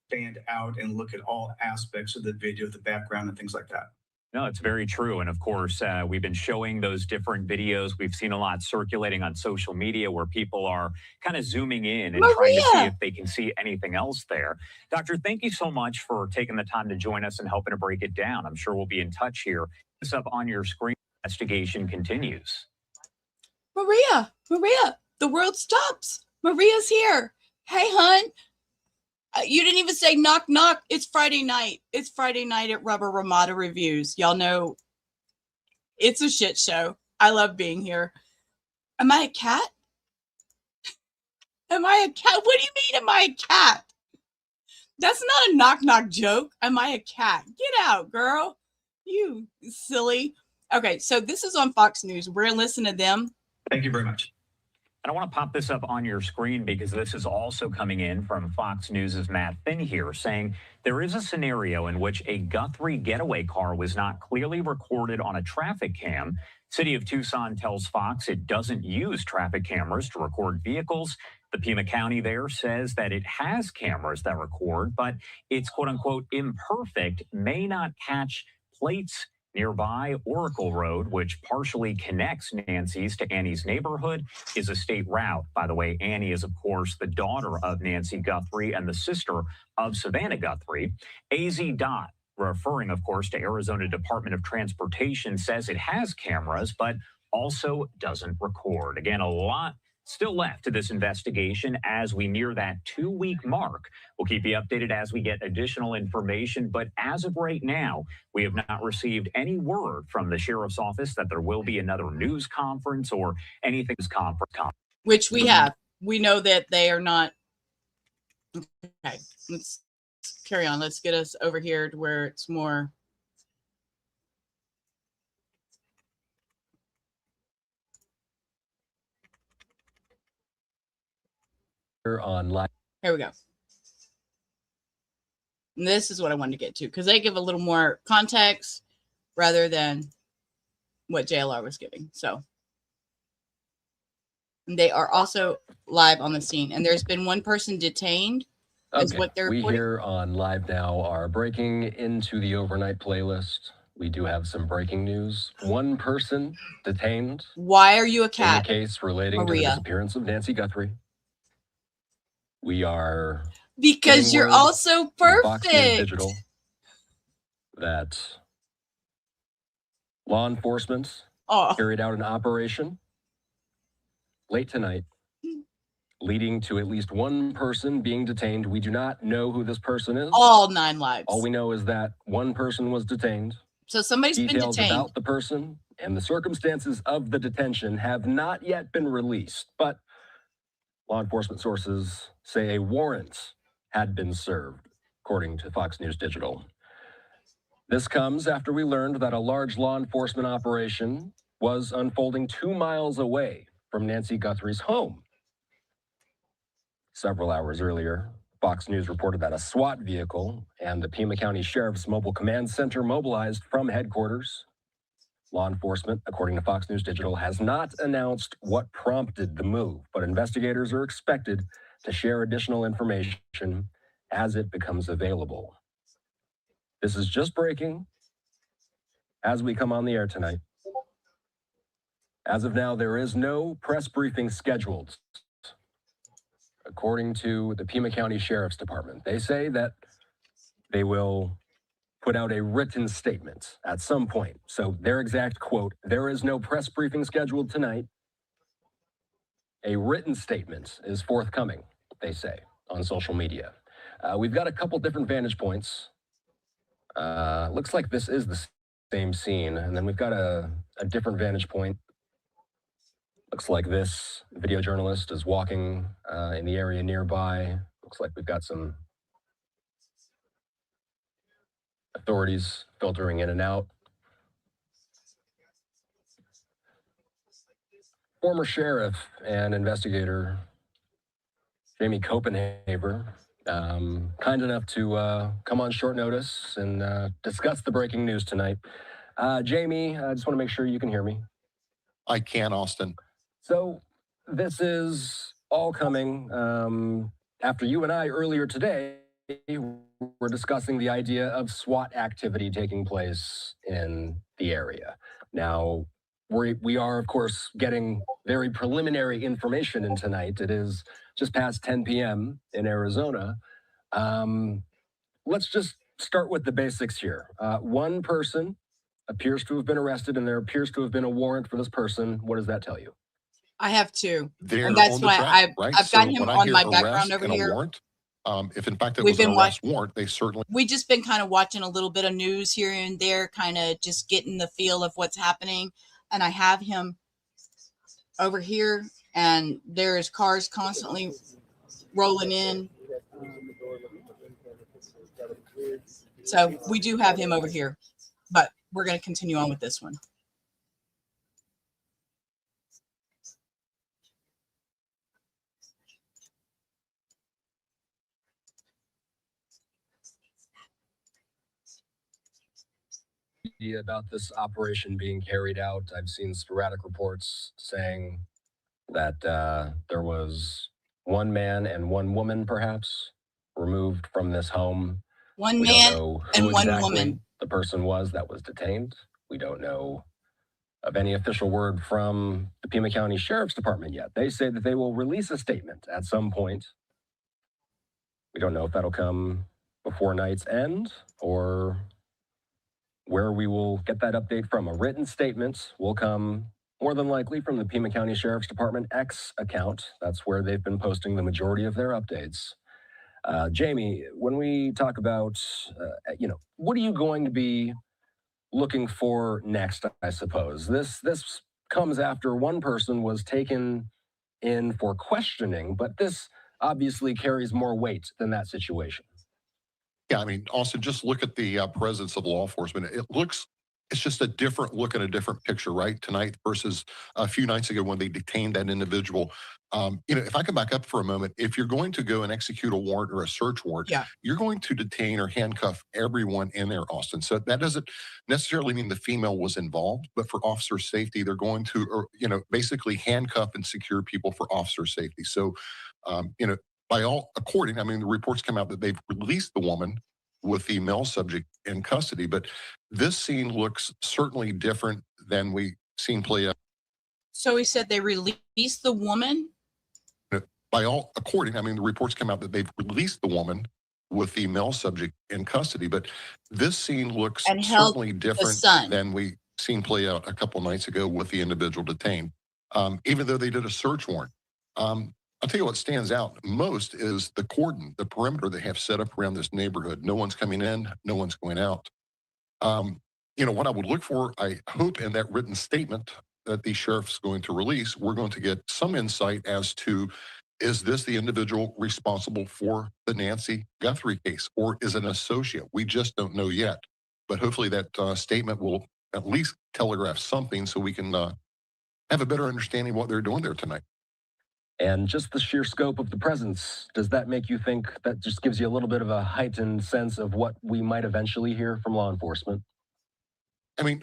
Stand out and look at all aspects of the video, the background, and things like that. No, it's very true. And of course, we've been showing those different videos. We've seen a lot circulating on social media where people are kind of zooming in and trying to see if they can see anything else there. Doctor, thank you so much for taking the time to join us and helping to break it down. I'm sure we'll be in touch here. This up on your screen. Investigation continues. Maria, the world stops. Maria's here. Hey, hun. You didn't even say knock, knock. It's Friday night. It's Friday night at Rubber Ramada Reviews. Y'all know it's a shit show. I love being here. Am I a cat? Am I a cat? What do you mean, am I a cat? That's not a knock, knock joke. Am I a cat? Get out, girl. You silly. Okay, so this is on Fox News. We're going to listen to them. Thank you very much. And I want to pop this up on your screen because this is also coming in from Fox News' Matt Finn here saying there is a scenario in which a Guthrie getaway car was not clearly recorded on a traffic cam. City of Tucson tells Fox it doesn't use traffic cameras to record vehicles. The Pima County there says that it has cameras that record, but it's quote unquote imperfect, may not catch plates nearby. Oracle Road, which partially connects Nancy's to Annie's neighborhood, is a state route. By the way, Annie is, of course, the daughter of Nancy Guthrie and the sister of Savannah Guthrie. AZ.dot, referring, of course, to Arizona Department of Transportation, says it has cameras, but also doesn't record. Again, a lot still left to this investigation as we near that 2-week mark. We'll keep you updated as we get additional information, but as of right now, we have not received any word from the sheriff's office that there will be another news conference or anything conference. Which we have. We know that they are not. Okay, let's carry on. Let's get us over here to where it's more. on live. Here we go. And this is what I wanted to get to because they give a little more context rather than what JLR was giving. So and they are also live on the scene, and there's been one person detained. Is what they're reporting. We here on Live Now are breaking into the overnight playlist. We do have some breaking news. One person detained. Why are you a cat? In the case relating to the disappearance of Nancy Guthrie. We are because you're also perfect. Fox News Digital that law enforcement carried out an operation late tonight, leading to at least one person being detained. We do not know who this person is. All 9 lives. All we know is that one person was detained. So somebody's been detained. Details about the person and the circumstances of the detention have not yet been released, but law enforcement sources say a warrant had been served, according to Fox News Digital. This comes after we learned that a large law enforcement operation was unfolding 2 miles away from Nancy Guthrie's home. Several hours earlier, Fox News reported that a SWAT vehicle and the Pima County Sheriff's Mobile Command Center mobilized from headquarters. Law enforcement, according to Fox News Digital, has not announced what prompted the move, but investigators are expected to share additional information as it becomes available. This is just breaking as we come on the air tonight. As of now, there is no press briefing scheduled. According to the Pima County Sheriff's Department, they say that they will put out a written statement at some point. So their exact quote, "There is no press briefing scheduled tonight. A written statement is forthcoming," they say on social media. We've got a couple different vantage points. Looks like this is the same scene. And then we've got a different vantage point. Looks like this video journalist is walking in the area nearby. Looks like we've got some authorities filtering in and out. Former sheriff and investigator Jamie Copenhaver, kind enough to come on short notice and discuss the breaking news tonight. Jamie, I just want to make sure you can hear me. I can, Austin. So this is all coming after you and I earlier today were discussing the idea of SWAT activity taking place in the area. Now, we are, of course, getting very preliminary information in tonight. It is just past 10 p.m. in Arizona. Let's just start with the basics here. One person appears to have been arrested, and there appears to have been a warrant for this person. What does that tell you? I have 2. They're and that's on the why track, right? I've got him when I on hear my background arrest over and a here. warrant, if in fact it We've was an been arrest warrant, they certainly. We just been kind of watching a little bit of news here and there, kind of just getting the feel of what's happening. And I have him over here, and there's cars constantly rolling in. So we do have him over here, but we're going to continue on with this one. About this operation being carried out. I've seen sporadic reports saying that there was one man and one woman, perhaps, removed from this home. One We man don't know who and one exactly woman. the person was that was detained. We don't know of any official word from the Pima County Sheriff's Department yet. They say that they will release a statement at some point. We don't know if that'll come before night's end or where we will get that update from. A written statement will come more than likely from the Pima County Sheriff's Department X account. That's where they've been posting the majority of their updates. Jamie, when we talk about, what are you going to be looking for next, I suppose? This comes after one person was taken in for questioning, but this obviously carries more weight than that situation. Yeah, I mean, Austin, just look at the presence of law enforcement. It looks it's just a different look and a different picture, right? Tonight versus a few nights ago when they detained that individual. If I can back up for a moment, if you're going to go and execute a warrant or a search warrant, Yeah. you're going to detain or handcuff everyone in there, Austin. So that doesn't necessarily mean the female was involved, but for officer safety, they're going to, basically handcuff and secure people for officer safety. So, by all according, the reports come out that they've released the woman with the male subject in custody, but this scene looks certainly different than we seen play out. So he said they released the woman. By all according, the reports come out that they've released the woman with the male subject in custody, but this scene looks And held certainly the different son. than we seen play out a couple nights ago with the individual detained. Even though they did a search warrant. I'll tell you what stands out most is the cordon, the perimeter they have set up around this neighborhood. No one's coming in, no one's going out. What I would look for, I hope in that written statement that the sheriff's going to release, we're going to get some insight as to, is this the individual responsible for the Nancy Guthrie case, or is it an associate? We just don't know yet. But hopefully that statement will at least telegraph something so we can have a better understanding of what they're doing there tonight. And just the sheer scope of the presence, does that make you think that just gives you a little bit of a heightened sense of what we might eventually hear from law enforcement?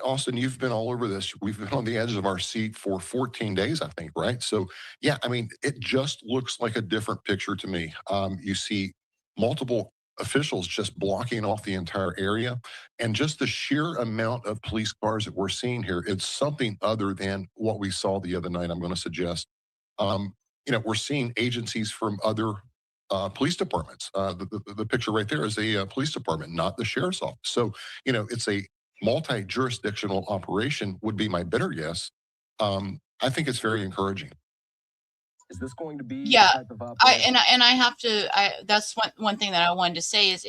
Austin, you've been all over this. We've been on the edge of our seat for 14 days, I think, right? So, yeah, it just looks like a different picture to me. You see multiple officials just blocking off the entire area, and just the sheer amount of police cars that we're seeing here, it's something other than what we saw the other night, I'm going to suggest. We're seeing agencies from other police departments. The picture right there is a police department, not the sheriff's office. So, it's a multi-jurisdictional operation would be my better guess. I think it's very encouraging. Is this going to be Yeah, the type of operation? I have to. That's one thing that I wanted to say is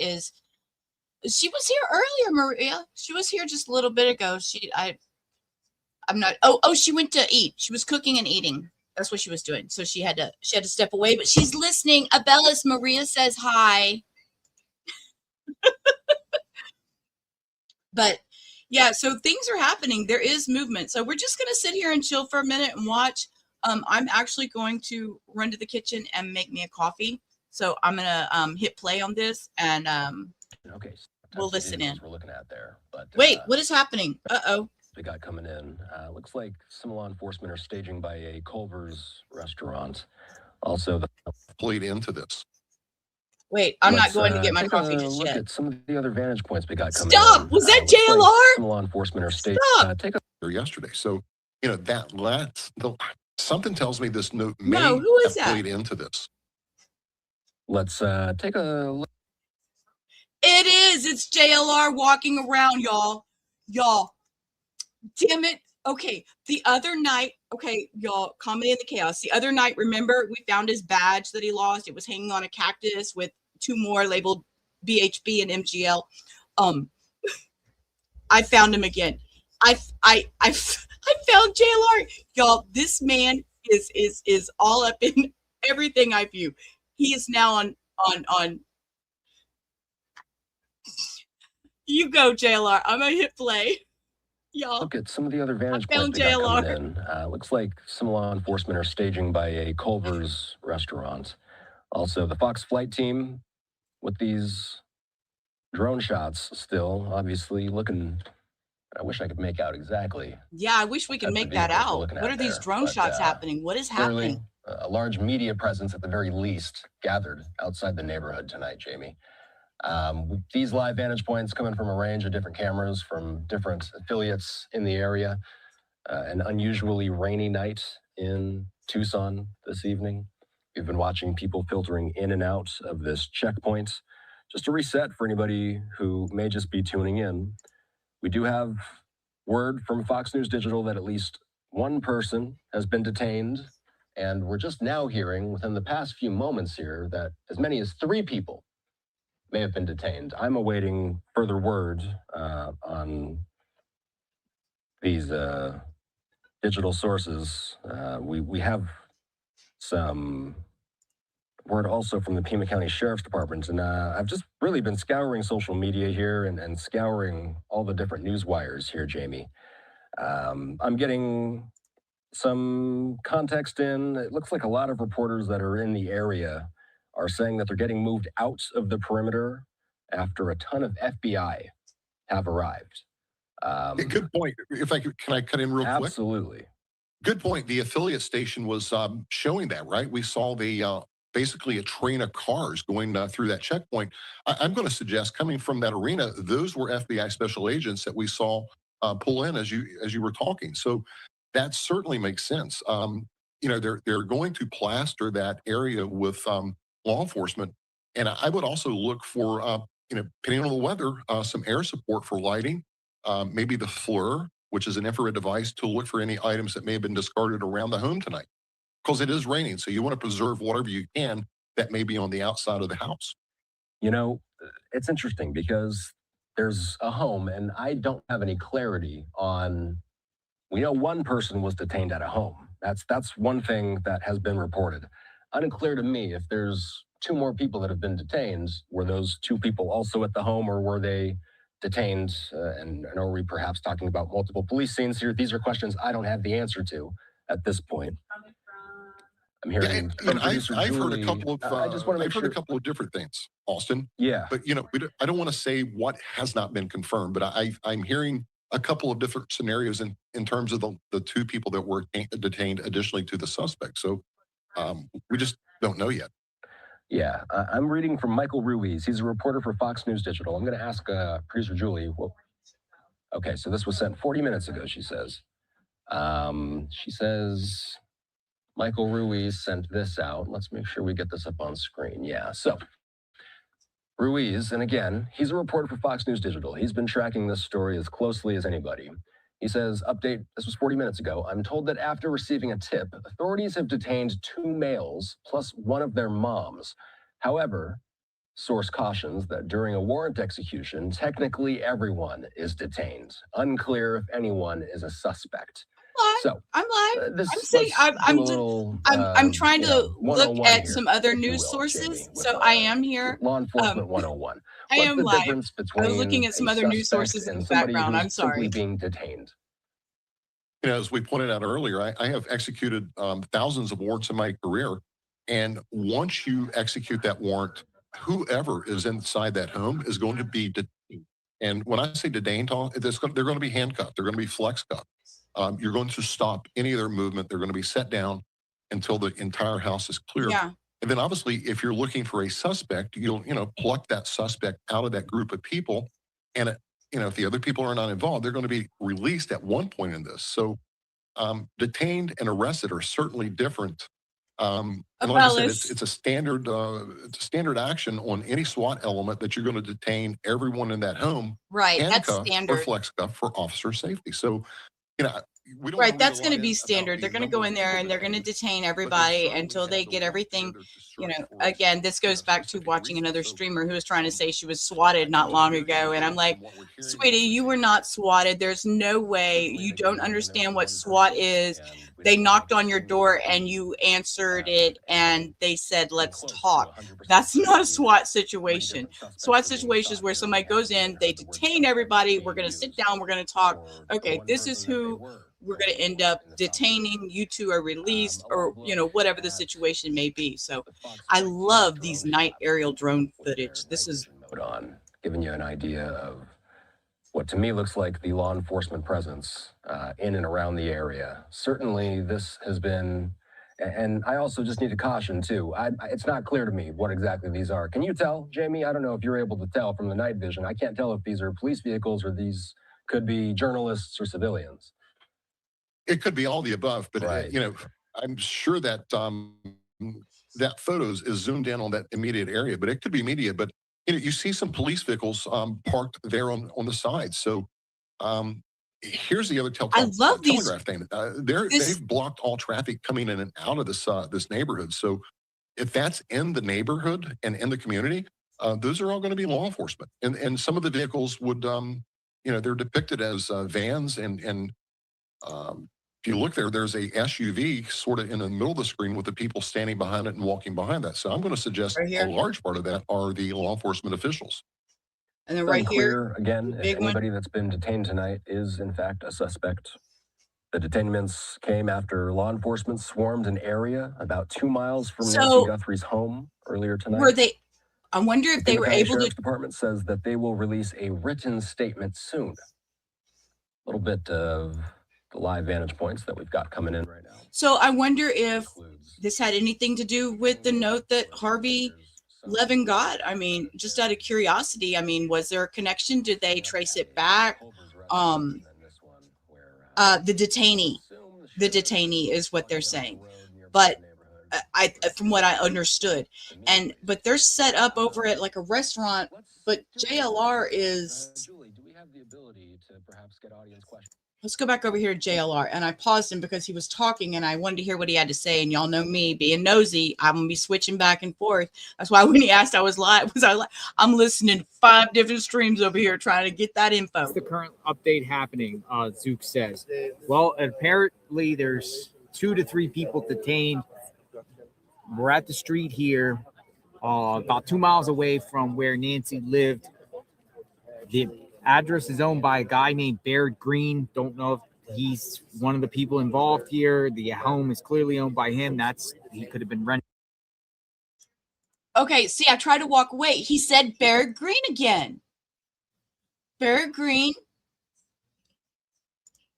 she was here earlier, Maria. She was here just a little bit ago. I'm not. Oh, she went to eat. She was cooking and eating. That's what she was doing. So she had to step away, but she's listening. Abellis, Maria says hi. But yeah, so things are happening. There is movement. So we're just gonna sit here and chill for a minute and watch. I'm actually going to run to the kitchen and make me a coffee. So I'm gonna hit play on this and Okay, we'll listen in. we're looking at there, but Wait, what is happening? Uh-oh. we got coming in. Looks like some law enforcement are staging by a Culver's restaurant. Also, the played into this. Wait, I'm not going to get my take coffee a just look yet. at some of the other vantage points we got coming Stop! in. Was that Looks like JLR? some law enforcement are staging. Take a Yesterday. So, something tells me this note may No, who is have that? played into this. Let's take a look. It is. It's JLR walking around, y'all. Damn it. Okay. The other night, okay, y'all, comedy in the chaos. The other night, remember, we found his badge that he lost. It was hanging on a cactus with 2 more labeled BHB and MGL. I found him again. I found JLR. Y'all, this man is all up in everything I view. He is now on you go, JLR. I'm gonna hit play. Y'all. Look at some of the other vantage I points found we got coming JLR. in. Looks like some law enforcement are staging by a Culver's restaurant. Also, the Fox flight team with these drone shots still, obviously looking. I wish I could make out exactly. Yeah, I wish we could That's the make that vehicles we're out. looking What at are these there, drone but, shots happening? What is Clearly, happening? a large media presence at the very least gathered outside the neighborhood tonight, Jamie. These live vantage points coming from a range of different cameras from different affiliates in the area. An unusually rainy night in Tucson this evening. We've been watching people filtering in and out of this checkpoint. Just to reset for anybody who may just be tuning in, we do have word from Fox News Digital that at least one person has been detained, and we're just now hearing within the past few moments here that as many as 3 people may have been detained. I'm awaiting further word on these digital sources. We have some word also from the Pima County Sheriff's Department, and I've just really been scouring social media here and scouring all the different news wires here, Jamie. I'm getting some context in. It looks like a lot of reporters that are in the area are saying that they're getting moved out of the perimeter after a ton of FBI have arrived. Good point. If I could, can I cut in real quick? Absolutely. Good point. The affiliate station was showing that, right? We saw the basically a train of cars going through that checkpoint. I'm going to suggest, coming from that arena, those were FBI special agents that we saw pull in as you were talking. So that certainly makes sense. You know, they're going to plaster that area with law enforcement, and I would also look for you know, depending on the weather, some air support for lighting, maybe the FLIR, which is an infrared device to look for any items that may have been discarded around the home tonight, because it is raining. So you want to preserve whatever you can that may be on the outside of the house. You know, it's interesting because there's a home, and I don't have any clarity on. We know one person was detained at a home. That's one thing that has been reported. Unclear to me if there's two more people that have been detained. Were those two people also at the home, or were they detained? And are we perhaps talking about multiple police scenes here? These are questions I don't have the answer to at this point. I'm hearing from producer I've heard Julie. a couple of I just want to make sure. a couple of different things, Austin. Yeah. But you know, I don't want to say what has not been confirmed, but I'm hearing a couple of different scenarios in terms of the two people that were detained additionally to the suspect. So we just don't know yet. Yeah, I'm reading from Michael Ruiz. He's a reporter for Fox News Digital. I'm going to ask producer Julie. Well, okay, so this was sent 40 minutes ago, she says. She says Michael Ruiz sent this out. Let's make sure we get this up on screen. Yeah, so Ruiz, and again, he's a reporter for Fox News Digital. He's been tracking this story as closely as anybody. He says, update, this was 40 minutes ago. I'm told that after receiving a tip, authorities have detained 2 males plus one of their moms. However, source cautions that during a warrant execution, technically everyone is detained. Unclear if anyone is a suspect. So I'm live. this, I'm saying I'm trying to look at here, some other if you news will, sources. Jamie, with, So I am here. Law enforcement 101. I What's am the live. difference I between was looking at some a other news suspect sources in and the somebody background. who's I'm simply sorry. being detained? You know, as we pointed out earlier, I have executed thousands of warrants in my career, and once you execute that warrant, whoever is inside that home is going to be detained. And when I say detained, they're going to be handcuffed. They're going to be flex cuffed. You're going to stop any of their movement. They're going to be set down until the entire house is clear. Yeah. And then obviously, if you're looking for a suspect, you'll, you know, pluck that suspect out of that group of people. And, you know, if the other people are not involved, they're going to be released at one point in this. So detained and arrested are certainly different. And like I said, it's a standard action on any SWAT element that you're going to detain everyone in that home, Right. That's handcuffed or standard. flex cuff for officer safety. So, you know, we don't Right, that's going to be standard. They're going to go in there and they're going to detain everybody until they get everything. You know, again, this goes back to watching another streamer who was trying to say she was swatted not long ago. And I'm like, sweetie, you were not swatted. There's no way. You don't understand what SWAT is. They knocked on your door and you answered it and they said, let's talk. That's not a SWAT situation. SWAT situation is where somebody goes in, they detain everybody. We're going to sit down. We're going to talk. Okay, this is who we're going to end up detaining. You two are released, or, you know, whatever the situation may be. So I love these night aerial drone footage. This is on giving you an idea of what to me looks like the law enforcement presence in and around the area. Certainly this has been, and I also just need to caution too, it's not clear to me what exactly these are. Can you tell, Jamie? I don't know if you're able to tell from the night vision. I can't tell if these are police vehicles or these could be journalists or civilians. It could be all the above, but Right. you know, I'm sure that that photos is zoomed in on that immediate area, but it could be media. But you know, you see some police vehicles parked there on the side. So here's the other telegraph thing. They've blocked all traffic coming in and out of this neighborhood. So if that's in the neighborhood and in the community, those are all going to be law enforcement. And some of the vehicles would, you know, they're depicted as vans and If you look there, there's a SUV sort of in the middle of the screen with the people standing behind it and walking behind that. So I'm going to suggest Right a here. large part of that are the law enforcement officials. And then right here, Unclear, again, if big one. anybody that's been detained tonight is in fact a suspect. The detainments came after law enforcement swarmed an area about 2 miles from Nancy So Guthrie's home earlier tonight. were they? I wonder if The they Pima were County able to. Sheriff's Department says that they will release a written statement soon. A little bit of the live vantage points that we've got coming in right now. So I wonder if this had anything to do with the note that Harvey Levin got. I mean, just out of curiosity, I mean, was there a connection? Did they trace it back? The detainee is what they're saying. But I from what I understood, but they're set up over at like a restaurant, but JLR is. Let's go back over here to JLR. And I paused him because he was talking and I wanted to hear what he had to say. And y'all know me being nosy, I'm going to be switching back and forth. That's why when he asked, I was live. I'm listening to 5 different streams over here trying to get that info. What's the current update happening? Zook says. Well, apparently there's 2 to 3 people detained. We're at the street here, about 2 miles away from where Nancy lived. The address is owned by a guy named Baird Green. Don't know if he's one of the people involved here. The home is clearly owned by him. He could have been rented. Okay, see, I tried to walk away. He said Baird Green again. Baird Green.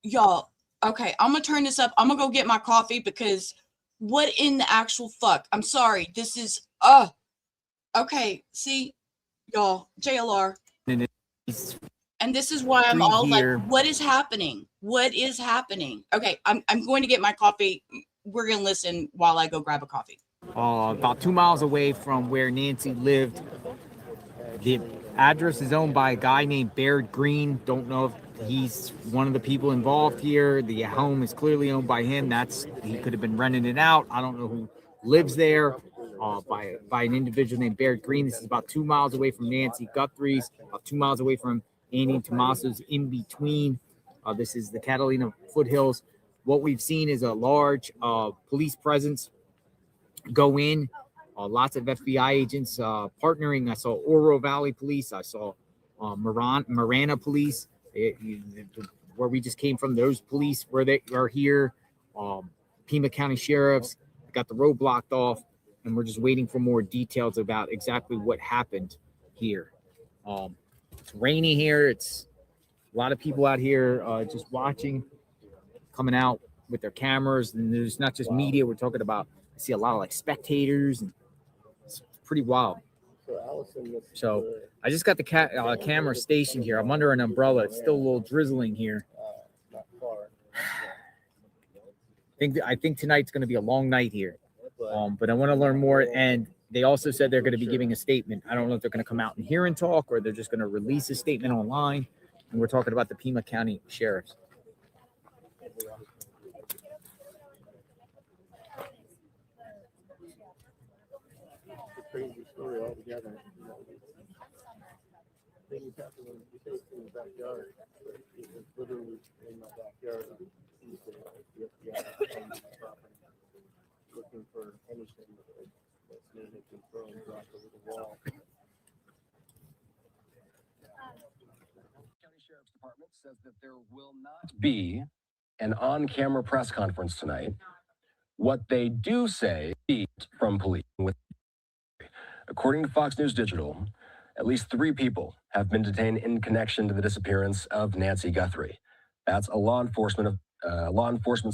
Y'all, okay, I'm going to turn this up. I'm going to go get my coffee because what in the actual fuck? I'm sorry. This is, okay, see, y'all, JLR. And this is why I'm all here. Like, what is happening? What is happening? Okay, I'm going to get my coffee. We're going to listen while I go grab a coffee. About 2 miles away from where Nancy lived. The address is owned by a guy named Baird Green. Don't know if he's one of the people involved here. The home is clearly owned by him. He could have been renting it out. I don't know who lives there. By an individual named Baird Green. This is about 2 miles away from Nancy Guthrie's. About 2 miles away from Andy and Tommaso's in between. This is the Catalina foothills. What we've seen is a large police presence go in. Lots of FBI agents partnering. I saw Oro Valley Police. I saw Marana Police, where we just came from. Those police where they are here. Pima County Sheriffs got the road blocked off, and we're just waiting for more details about exactly what happened here. It's rainy here. It's a lot of people out here just watching, coming out with their cameras. And there's not just media. We're talking about, I see a lot of like spectators, and it's pretty wild. So I just got the camera stationed here. I'm under an umbrella. It's still a little drizzling here. I think tonight's going to be a long night here. But I want to learn more. And they also said they're going to be giving a statement. I don't know if they're going to come out and here and talk, or they're just going to release a statement online. And we're talking about the Pima County Sheriffs. Crazy story altogether. Things happen when you say it's in the backyard. It was literally in my backyard on Tuesday. The FBI on my property looking for anything that's may have been thrown dropped over the wall. County Sheriff's Department says that there will not be an on-camera press conference tonight. What they do say from police with. According to Fox News Digital, at least 3 people have been detained in connection to the disappearance of Nancy Guthrie. That's a law enforcement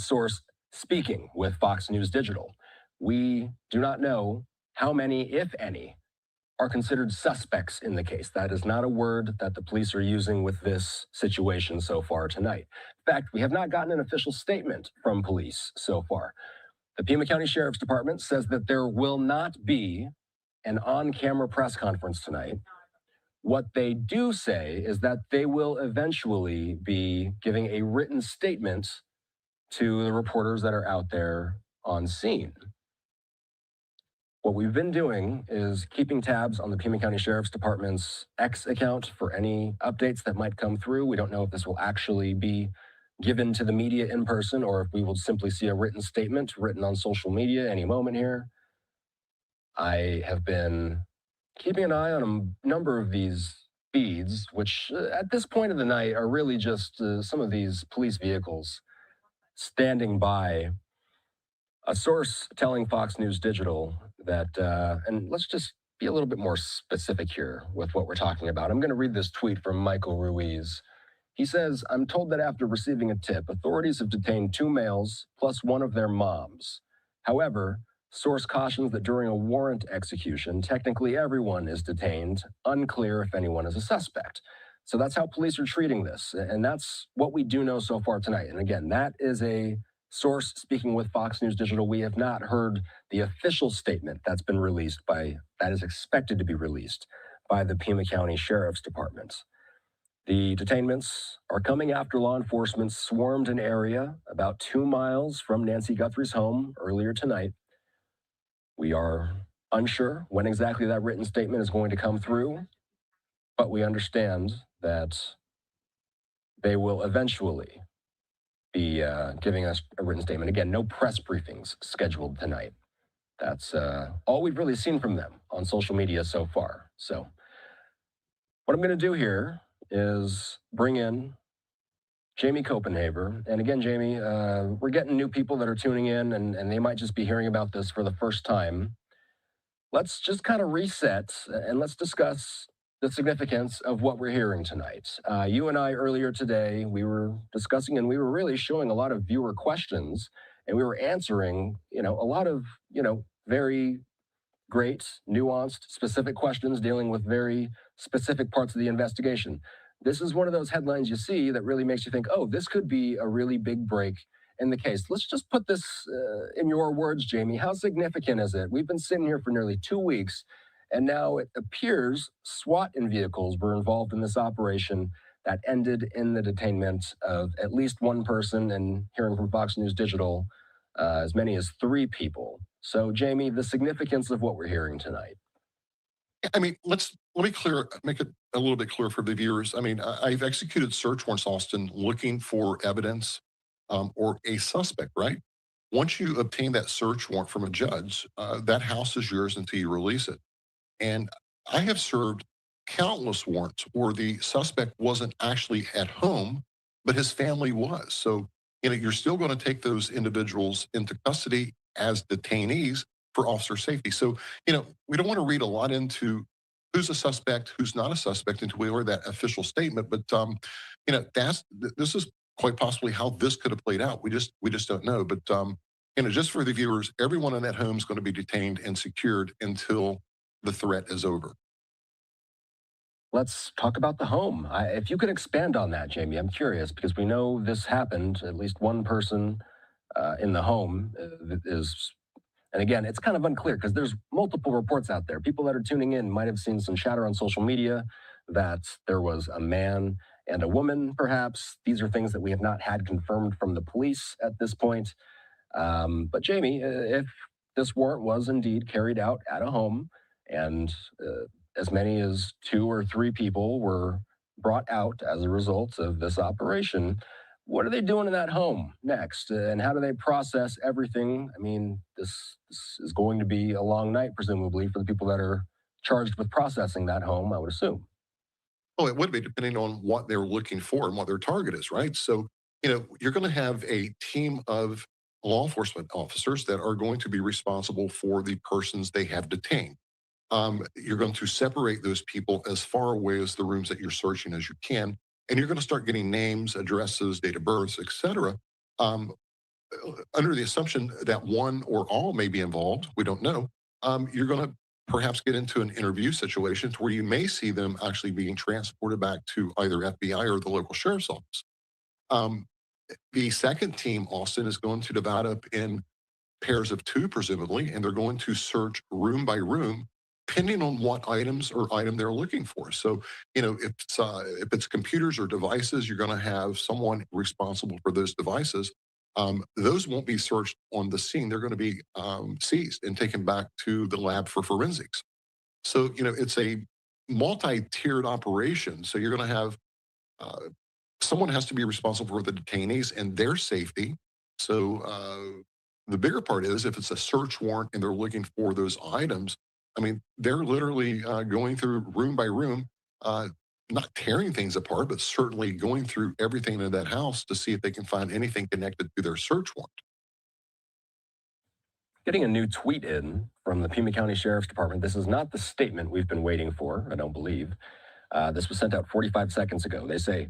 source speaking with Fox News Digital. We do not know how many, if any, are considered suspects in the case. That is not a word that the police are using with this situation so far tonight. In fact, we have not gotten an official statement from police so far. The Pima County Sheriff's Department says that there will not be an on-camera press conference tonight. What they do say is that they will eventually be giving a written statement to the reporters that are out there on scene. What we've been doing is keeping tabs on the Pima County Sheriff's Department's X account for any updates that might come through. We don't know if this will actually be given to the media in person, or if we will simply see a written statement written on social media any moment here. I have been keeping an eye on a number of these feeds, which at this point of the night are really just some of these police vehicles standing by. A source telling Fox News Digital that, and let's just be a little bit more specific here with what we're talking about. I'm going to read this tweet from Michael Ruiz. He says, I'm told that after receiving a tip, authorities have detained 2 males plus one of their moms. However, source cautions that during a warrant execution, technically everyone is detained, unclear if anyone is a suspect. So that's how police are treating this. And that's what we do know so far tonight. And again, that is a source speaking with Fox News Digital. We have not heard the official statement that's been released that is expected to be released by the Pima County Sheriff's Department. The detainments are coming after law enforcement swarmed an area about 2 miles from Nancy Guthrie's home earlier tonight. We are unsure when exactly that written statement is going to come through, but we understand that they will eventually be giving us a written statement. Again, no press briefings scheduled tonight. That's all we've really seen from them on social media so far. So what I'm going to do here is bring in Jamie Copenhaver. And again, Jamie, we're getting new people that are tuning in, and they might just be hearing about this for the first time. Let's just kind of reset and let's discuss the significance of what we're hearing tonight. You and I earlier today, we were discussing and we were really showing a lot of viewer questions, and we were answering, a lot of, very great, nuanced, specific questions dealing with very specific parts of the investigation. This is one of those headlines you see that really makes you think, oh, this could be a really big break in the case. Let's just put this in your words, Jamie. How significant is it? We've been sitting here for nearly 2 weeks, and now it appears SWAT and vehicles were involved in this operation that ended in the detainment of at least one person, and hearing from Fox News Digital, as many as 3 people. So, Jamie, the significance of what we're hearing tonight. I mean, let me make it a little bit clearer for the viewers. I mean, I've executed search warrants, Austin, looking for evidence or a suspect, right? Once you obtain that search warrant from a judge, that house is yours until you release it. And I have served countless warrants where the suspect wasn't actually at home, but his family was. So, you're still going to take those individuals into custody as detainees for officer safety. So, we don't want to read a lot into who's a suspect, who's not a suspect until we hear that official statement. But, this is quite possibly how this could have played out. We just don't know. But, just for the viewers, everyone in that home is going to be detained and secured until the threat is over. Let's talk about the home. If you could expand on that, Jamie, I'm curious, because we know this happened. At least one person in the home is, and again, it's kind of unclear because there's multiple reports out there. People that are tuning in might have seen some chatter on social media that there was a man and a woman, perhaps. These are things that we have not had confirmed from the police at this point. But Jamie, if this warrant was indeed carried out at a home, and as many as 2 or 3 people were brought out as a result of this operation, what are they doing in that home next? And how do they process everything? I mean, this is going to be a long night, presumably, for the people that are charged with processing that home, I would assume. Oh, it would be, depending on what they're looking for and what their target is, right? So, you're going to have a team of law enforcement officers that are going to be responsible for the persons they have detained. You're going to separate those people as far away as the rooms that you're searching as you can, and you're going to start getting names, addresses, date of births, etc. Under the assumption that one or all may be involved, we don't know. You're going to perhaps get into an interview situation where you may see them actually being transported back to either FBI or the local sheriff's office. The second team, Austin, is going to divide up in pairs of 2, presumably, and they're going to search room by room, depending on what items or item they're looking for. So, if it's computers or devices, you're going to have someone responsible for those devices. Those won't be searched on the scene. They're going to be seized and taken back to the lab for forensics. So, it's a multi-tiered operation. So you're going to have someone has to be responsible for the detainees and their safety. So the bigger part is if it's a search warrant and they're looking for those items, I mean, they're literally going through room by room, not tearing things apart, but certainly going through everything in that house to see if they can find anything connected to their search warrant. Getting a new tweet in from the Pima County Sheriff's Department. This is not the statement we've been waiting for, I don't believe. This was sent out 45 seconds ago. They say,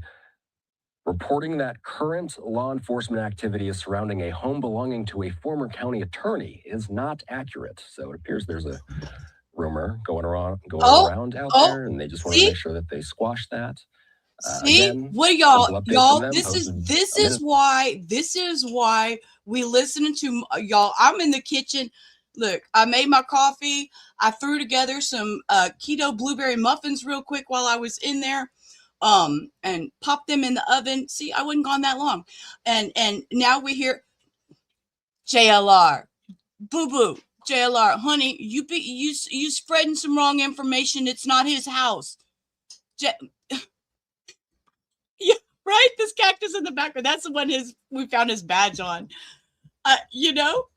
reporting that current law enforcement activity surrounding a home belonging to a former county attorney is not accurate. So it appears there's a rumor going around out there, and they just want to make sure that they squash that. See Again, what y'all, simple update from them, this posted is why we listening to y'all. I'm in the kitchen. Look, I made my coffee. I threw together some keto blueberry muffins real quick while I was in there, and popped them in the oven. See, I wasn't gone that long, and now we hear JLR, boo boo, JLR, honey, you spreading some wrong information. It's not his house. Yeah, right. This cactus in the background. That's the one we found his badge on. You know?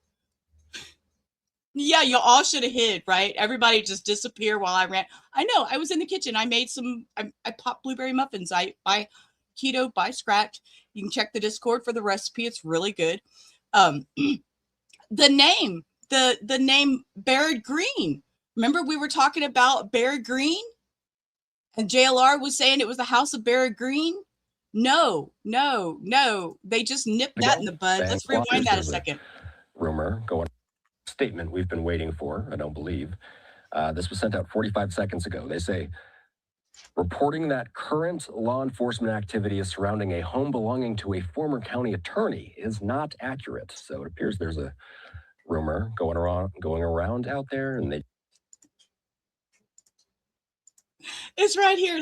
Yeah, you all should have hid, right? Everybody just disappeared while I ran. I know. I was in the kitchen. I made I popped blueberry muffins. I buy keto by scratch. You can check the Discord for the recipe. It's really good. The name, the name Barrett Green. Remember we were talking about Barrett Green? And JLR was saying it was the house of Barrett Green? No. They just nipped that in the bud. Let's rewind that a second. Rumor going statement we've been waiting for, I don't believe. This was sent out 45 seconds ago. They say, reporting that current law enforcement activity surrounding a home belonging to a former county attorney is not accurate. So it appears there's a rumor going around out there, and they. It's right here.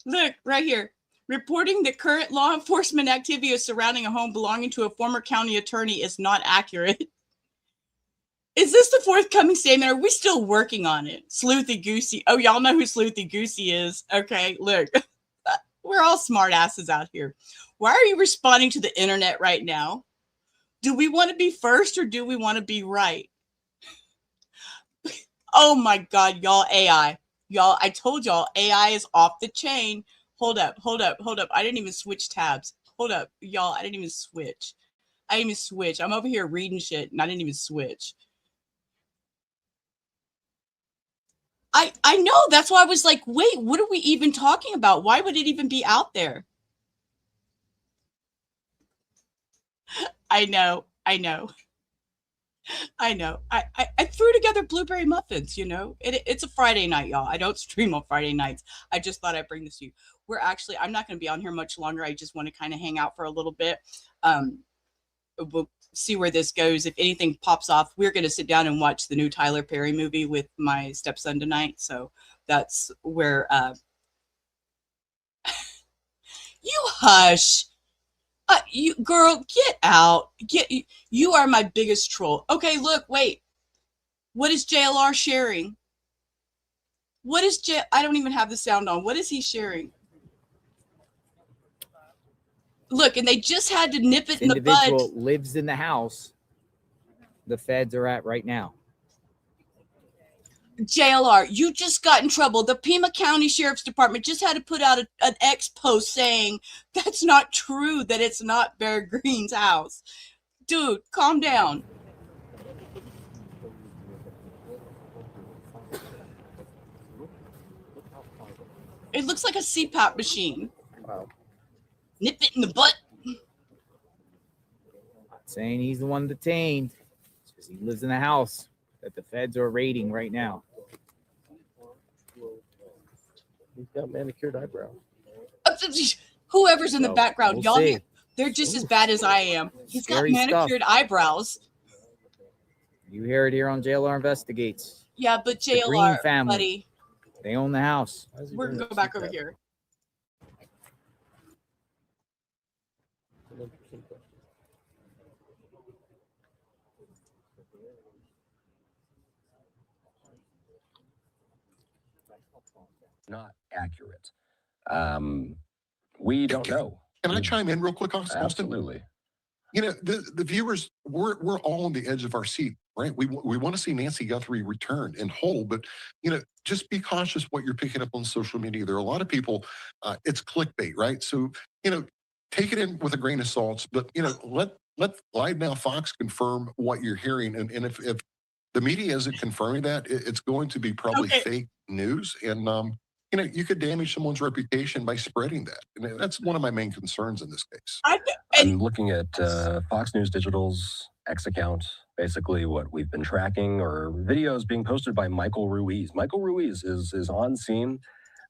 Look, right here. Reporting that current law enforcement activity surrounding a home belonging to a former county attorney is not accurate. Is this the forthcoming statement? Are we still working on it? Sleuthy Goosey. Oh, y'all know who Sleuthy Goosey is. Okay, look. We're all smart asses out here. Why are you responding to the internet right now? Do we want to be first or do we want to be right? Oh my God, y'all, AI. Y'all, I told y'all AI is off the chain. Hold up. I didn't even switch tabs. Hold up, y'all. I didn't even switch. I'm over here reading shit and I didn't even switch. I know. That's why I was like, wait, what are we even talking about? Why would it even be out there? I know. I threw together blueberry muffins, you know. It's a Friday night, y'all. I don't stream on Friday nights. I just thought I'd bring this to you. I'm not going to be on here much longer. I just want to kind of hang out for a little bit. We'll see where this goes. If anything pops off, we're going to sit down and watch the new Tyler Perry movie with my stepson tonight. So that's where you hush. You girl, get out. You are my biggest troll. Okay, look, wait. What is JLR sharing? I don't even have the sound on. What is he sharing? Look, and they just had to nip it in the bud. Individual lives in the house the feds are at right now. JLR, you just got in trouble. The Pima County Sheriff's Department just had to put out an X post saying that's not true, that it's not Bear Green's house. Dude, calm down. It looks like a CPAP machine. Wow. Nip it in the butt. Not saying he's the one detained. It's because he lives in the house that the feds are raiding right now. He's got manicured eyebrows. Whoever's in the background, we'll see. They're just as bad as I am. He's got Scary manicured eyebrows. You hear it here on JLR Investigates. Yeah, but The Green JLR, family, buddy, they own the house. we're gonna go back over here. Not accurate. We don't know. Can I chime in real quick, Austin? Absolutely. You know, the viewers, we're all on the edge of our seat, right? We want to see Nancy Guthrie return in whole, but you know, just be cautious what you're picking up on social media. There are a lot of people. It's clickbait, right? So you know, take it in with a grain of salt. But you know, let Live Now Fox confirm what you're hearing, and if the media isn't confirming that, it's going to be probably fake news, and you know, you could damage someone's reputation by spreading that. And that's one of my main concerns in this case. I'm looking at Fox News Digital's X account, basically what we've been tracking, or videos being posted by Michael Ruiz. Michael Ruiz is on scene.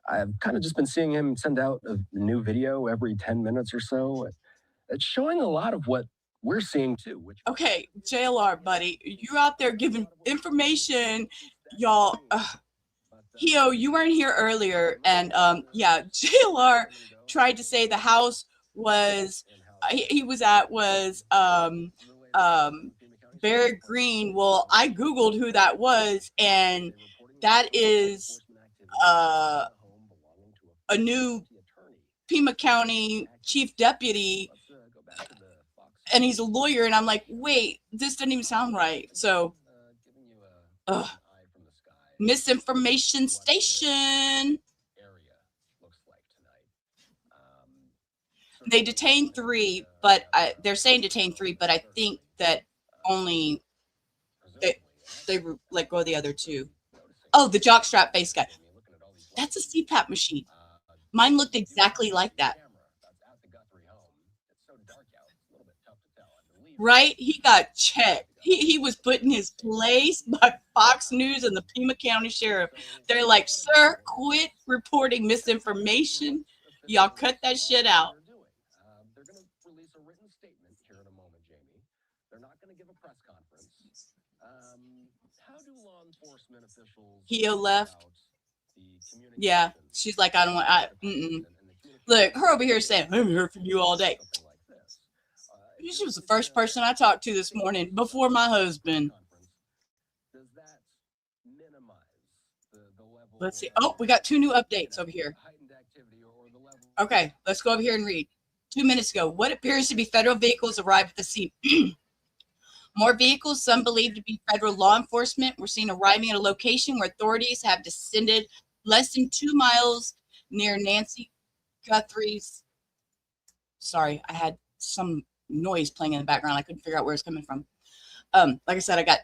I've kind of just been seeing him send out a new video every 10 minutes or so. It's showing a lot of what we're seeing too. Okay, JLR, buddy, you're out there giving information, y'all. Hio, you weren't here earlier, and yeah, JLR tried to say the house was he was at was Barrett Green. Well, I googled who that was, and that is a new Pima County chief deputy, and he's a lawyer, and I'm like, wait, this doesn't even sound right. So misinformation station. They detained 3, but they're saying detain 3, but I think that only they let go of the other 2. Oh, the jockstrap face guy. That's a CPAP machine. Mine looked exactly like that. Right? He got checked. He was put in his place by Fox News and the Pima County Sheriff. They're like, sir, quit reporting misinformation. Y'all cut that shit out. They're going to release a written statement here in a moment, Jamie. They're not going to give a press conference. How do law enforcement officials... Hio left. Yeah, she's like, I don't want... Look, her over here saying, I haven't heard from you all day. She was the first person I talked to this morning before my husband. Let's see. Oh, we got 2 new updates over here. Okay, let's go over here and read. 2 minutes ago, what appears to be federal vehicles arrived at the scene. More vehicles, some believed to be federal law enforcement, were seen arriving at a location where authorities have descended less than 2 miles near Nancy Guthrie's. Sorry, I had some noise playing in the background. I couldn't figure out where it's coming from. Like I said, I got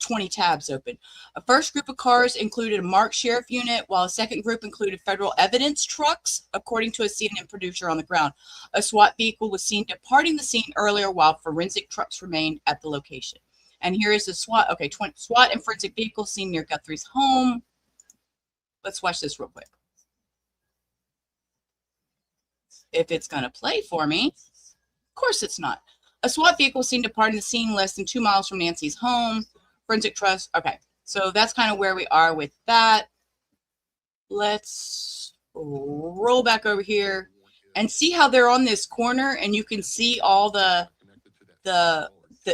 20 tabs open. A first group of cars included a marked sheriff unit, while a second group included federal evidence trucks, according to a CNN producer on the ground. A SWAT vehicle was seen departing the scene earlier, while forensic trucks remained at the location. And here is the SWAT. Okay, SWAT and forensic vehicles seen near Guthrie's home. Let's watch this real quick. If it's going to play for me. Of course it's not. A SWAT vehicle was seen departing the scene less than 2 miles from Nancy's home. Forensic trust. Okay, so that's kind of where we are with that. Let's roll back over here and see how they're on this corner, and you can see all the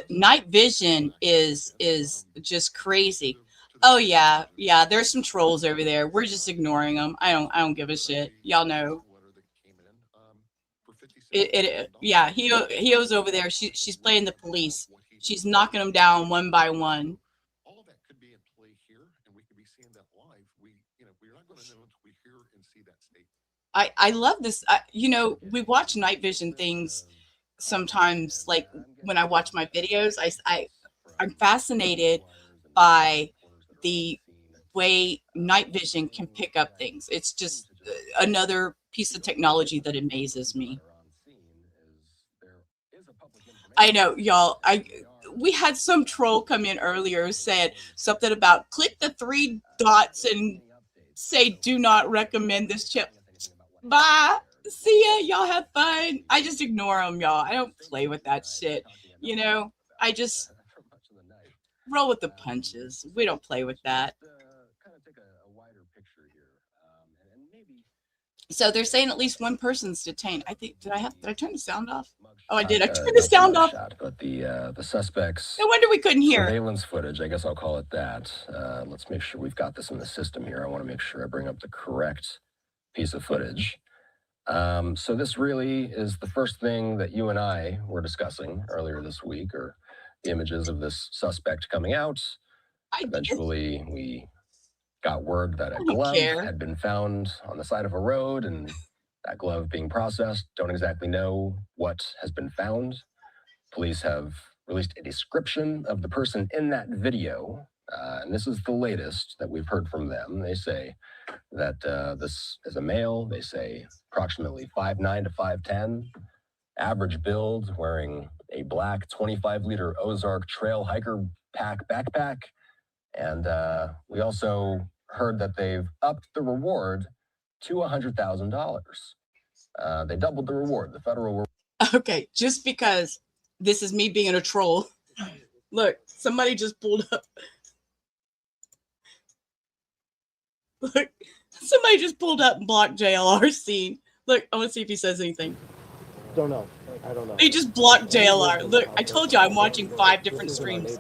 night vision is just crazy. Oh yeah, there's some trolls over there. We're just ignoring them. I don't give a shit. Y'all know. Yeah, Hio's over there. She's playing the police. She's knocking them down one by one. All of that could be in play here, and we could be seeing that live. We're not going to know until we hear and see that statement. I love this. We watch night vision things sometimes. Like when I watch my videos, I'm fascinated by the way night vision can pick up things. It's just another piece of technology that amazes me. I know, y'all. We had some troll come in earlier who said something about click the 3 dots and say do not recommend this chip. Bye. See ya. Y'all have fun. I just ignore them, y'all. I don't play with that shit. I just roll with the punches. We don't play with that. So they're saying at least one person's detained. I think, did I turn the sound off? Oh, I did. I turned the sound off. But the suspects. No wonder we couldn't hear. Surveillance footage, I guess I'll call it that. Let's make sure we've got this in the system here. I want to make sure I bring up the correct piece of footage. So this really is the first thing that you and I were discussing earlier this week, or the images of this suspect coming out. Eventually, we got word that a glove had been found on the side of a road, and that glove being processed. Don't exactly know what has been found. Police have released a description of the person in that video, and this is the latest that we've heard from them. They say that this is a male. They say approximately 5'9" to 5'10", average build, wearing a black 25-liter Ozark Trail Hiker Pack backpack. And we also heard that they've upped the reward to $100,000. They doubled the reward, the federal reward. Okay, just because this is me being a troll. Look, somebody just pulled up. Look, somebody just pulled up and blocked JLR's scene. Look, I want to see if he says anything. Don't know. I don't know. He just blocked JLR. Look, I told you I'm watching 5 different streams.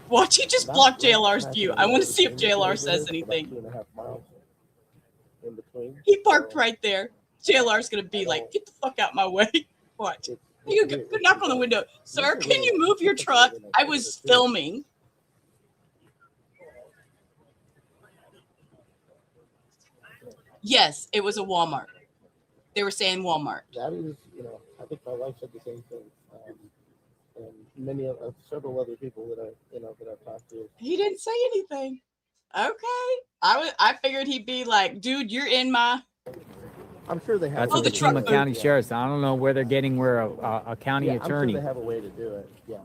Watch, he just blocked JLR's view. I want to see if JLR says anything. He parked right there. JLR's going to be like, get the fuck out my way. Watch. You go knock on the window. Sir, can you move your truck? I was filming. Yes, it was a Walmart. They were saying Walmart. That is, I think my wife said the same thing. And many of several other people that I've talked to. He didn't say anything. Okay. I figured he'd be like, dude, you're in my. I'm sure they have. That's what the Pima County Sheriff's. I don't know where they're getting where a county attorney. I'm sure they have a way to do it. Yeah.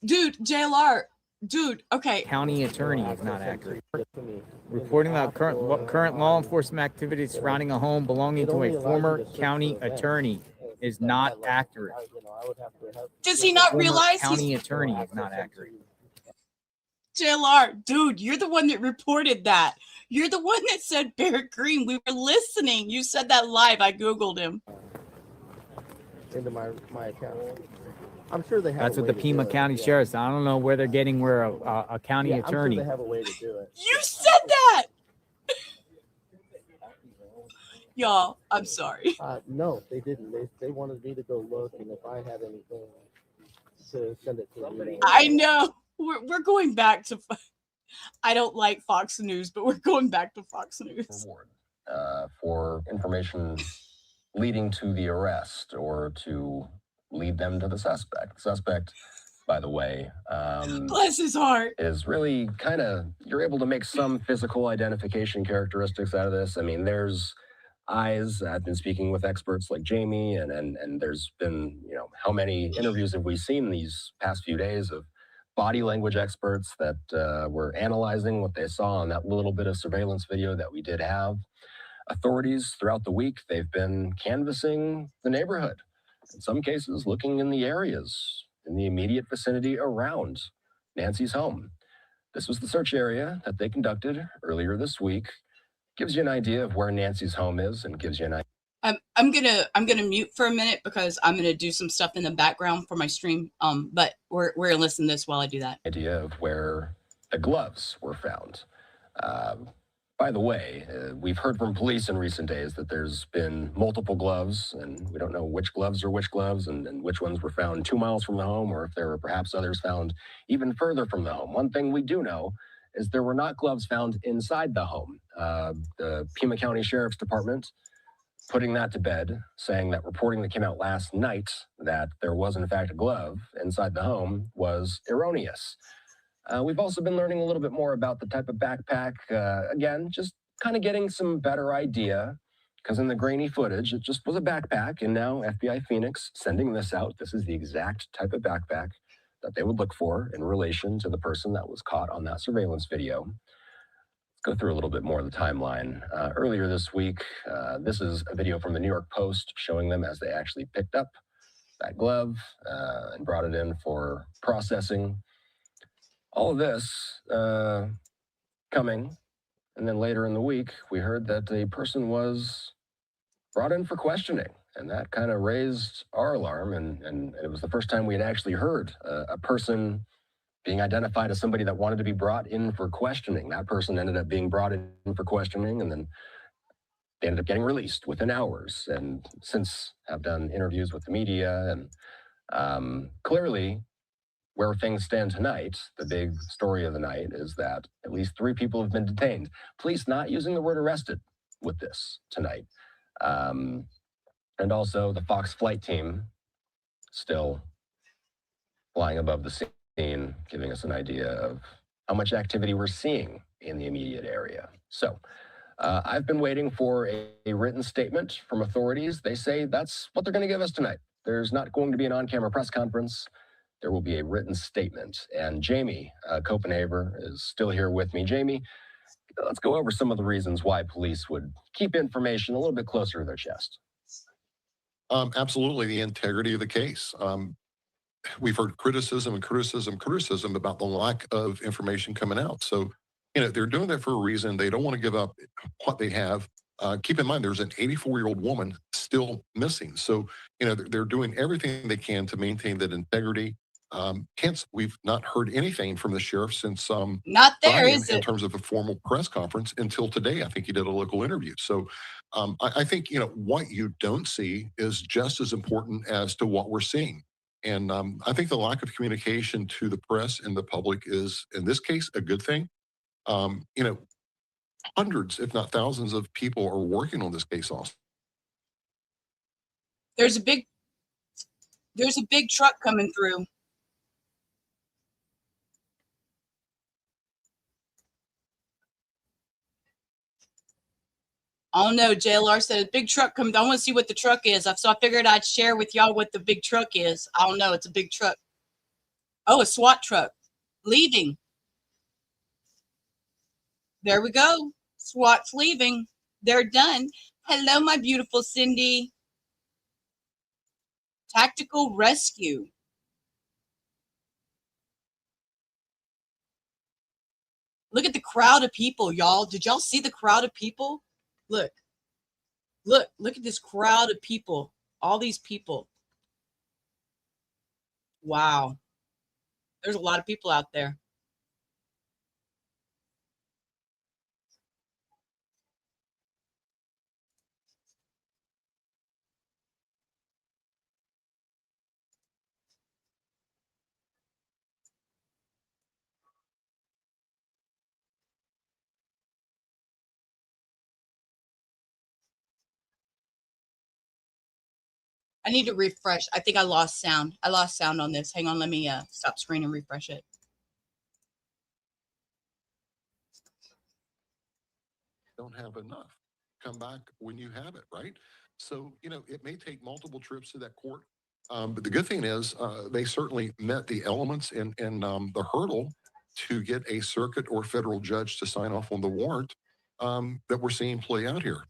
Dude, JLR. Dude, okay. County attorney is not accurate. Reporting about current law enforcement activities surrounding a home belonging to a former county attorney is not accurate. Does he not realize county attorney is not accurate? JLR, dude, you're the one that reported that. You're the one that said Barrett Green. We were listening. You said that live. I Googled him. Into my account. I'm sure they have. That's what the Pima County Sheriff's. I don't know where they're getting where a county attorney. I'm sure they have a way to do it. You said that. Y'all, I'm sorry. No, they didn't. They wanted me to go look, and if I had anything to send it to you. I know. We're going back to. I don't like Fox News, but we're going back to Fox News. For information leading to the arrest or to lead them to the suspect. The suspect, by the way, bless his heart, is really kind of, you're able to make some physical identification characteristics out of this. I mean, there's eyes. I've been speaking with experts like Jamie, and there's been, how many interviews have we seen these past few days of body language experts that were analyzing what they saw on that little bit of surveillance video that we did have. Authorities throughout the week, they've been canvassing the neighborhood. In some cases, looking in the areas in the immediate vicinity around Nancy's home. This was the search area that they conducted earlier this week. Gives you an idea of where Nancy's home is, and gives you an idea. I'm gonna mute for a minute because I'm gonna do some stuff in the background for my stream. But we're gonna listen to this while I do that. Idea of where the gloves were found. By the way, we've heard from police in recent days that there's been multiple gloves, and we don't know which gloves are which gloves, and which ones were found 2 miles from the home, or if there were perhaps others found even further from the home. One thing we do know is there were not gloves found inside the home. The Pima County Sheriff's Department putting that to bed, saying that reporting that came out last night that there was in fact a glove inside the home was erroneous. We've also been learning a little bit more about the type of backpack. Again, just kind of getting some better idea, because in the grainy footage, it just was a backpack, and now FBI Phoenix sending this out. This is the exact type of backpack that they would look for in relation to the person that was caught on that surveillance video. Let's go through a little bit more of the timeline. Earlier this week, this is a video from the New York Post showing them as they actually picked up that glove and brought it in for processing. All of this coming, and then later in the week, we heard that a person was brought in for questioning, and that kind of raised our alarm, and it was the first time we had actually heard a person being identified as somebody that wanted to be brought in for questioning. That person ended up being brought in for questioning, and then they ended up getting released within hours, and since have done interviews with the media. And clearly, where things stand tonight, the big story of the night is that at least 3 people have been detained. Police not using the word arrested with this tonight. And also the Fox flight team still flying above the scene, giving us an idea of how much activity we're seeing in the immediate area. So I've been waiting for a written statement from authorities. They say that's what they're going to give us tonight. There's not going to be an on-camera press conference. There will be a written statement. And Jamie Copenhaver is still here with me. Jamie, let's go over some of the reasons why police would keep information a little bit closer to their chest. Absolutely, the integrity of the case. We've heard criticism about the lack of information coming out. So, they're doing that for a reason. They don't want to give up what they have. Keep in mind, there's an 84-year-old woman still missing. So, they're doing everything they can to maintain that integrity. Hence, we've not heard anything from the sheriff since Not there, Friday is in it? terms of a formal press conference until today. I think he did a local interview. So I think, what you don't see is just as important as to what we're seeing. And I think the lack of communication to the press and the public is, in this case, a good thing. Hundreds, if not thousands of people are working on this case also. There's a big truck coming through. Oh no, JLR said a big truck coming. I want to see what the truck is. So I figured I'd share with y'all what the big truck is. I don't know. It's a big truck. Oh, a SWAT truck leaving. There we go. SWAT's leaving. They're done. Hello, my beautiful Cindy. Tactical rescue. Look at the crowd of people, y'all. Did y'all see the crowd of people? Look at this crowd of people. All these people. Wow. There's a lot of people out there. I need to refresh. I think I lost sound. I lost sound on this. Hang on. Let me stop screen and refresh it. Don't have enough. Come back when you have it, right? So, it may take multiple trips to that court. But the good thing is they certainly met the elements and the hurdle to get a circuit or federal judge to sign off on the warrant that we're seeing play out here.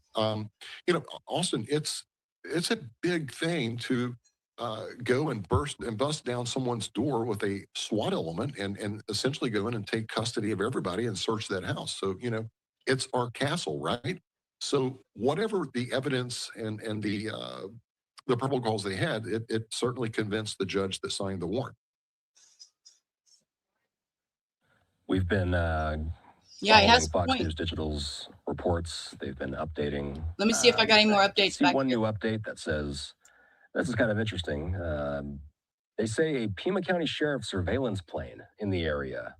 Austin, it's a big thing to go and bust down someone's door with a SWAT element and essentially go in and take custody of everybody and search that house. So, it's our castle, right? So whatever the evidence and the protocols they had, it certainly convinced the judge that signed the warrant. We've been Yeah, he has following a Fox point. News Digital's reports. They've been updating. Let me see if I got any more updates See back one here. new update that says, this is kind of interesting. They say a Pima County Sheriff's surveillance plane in the area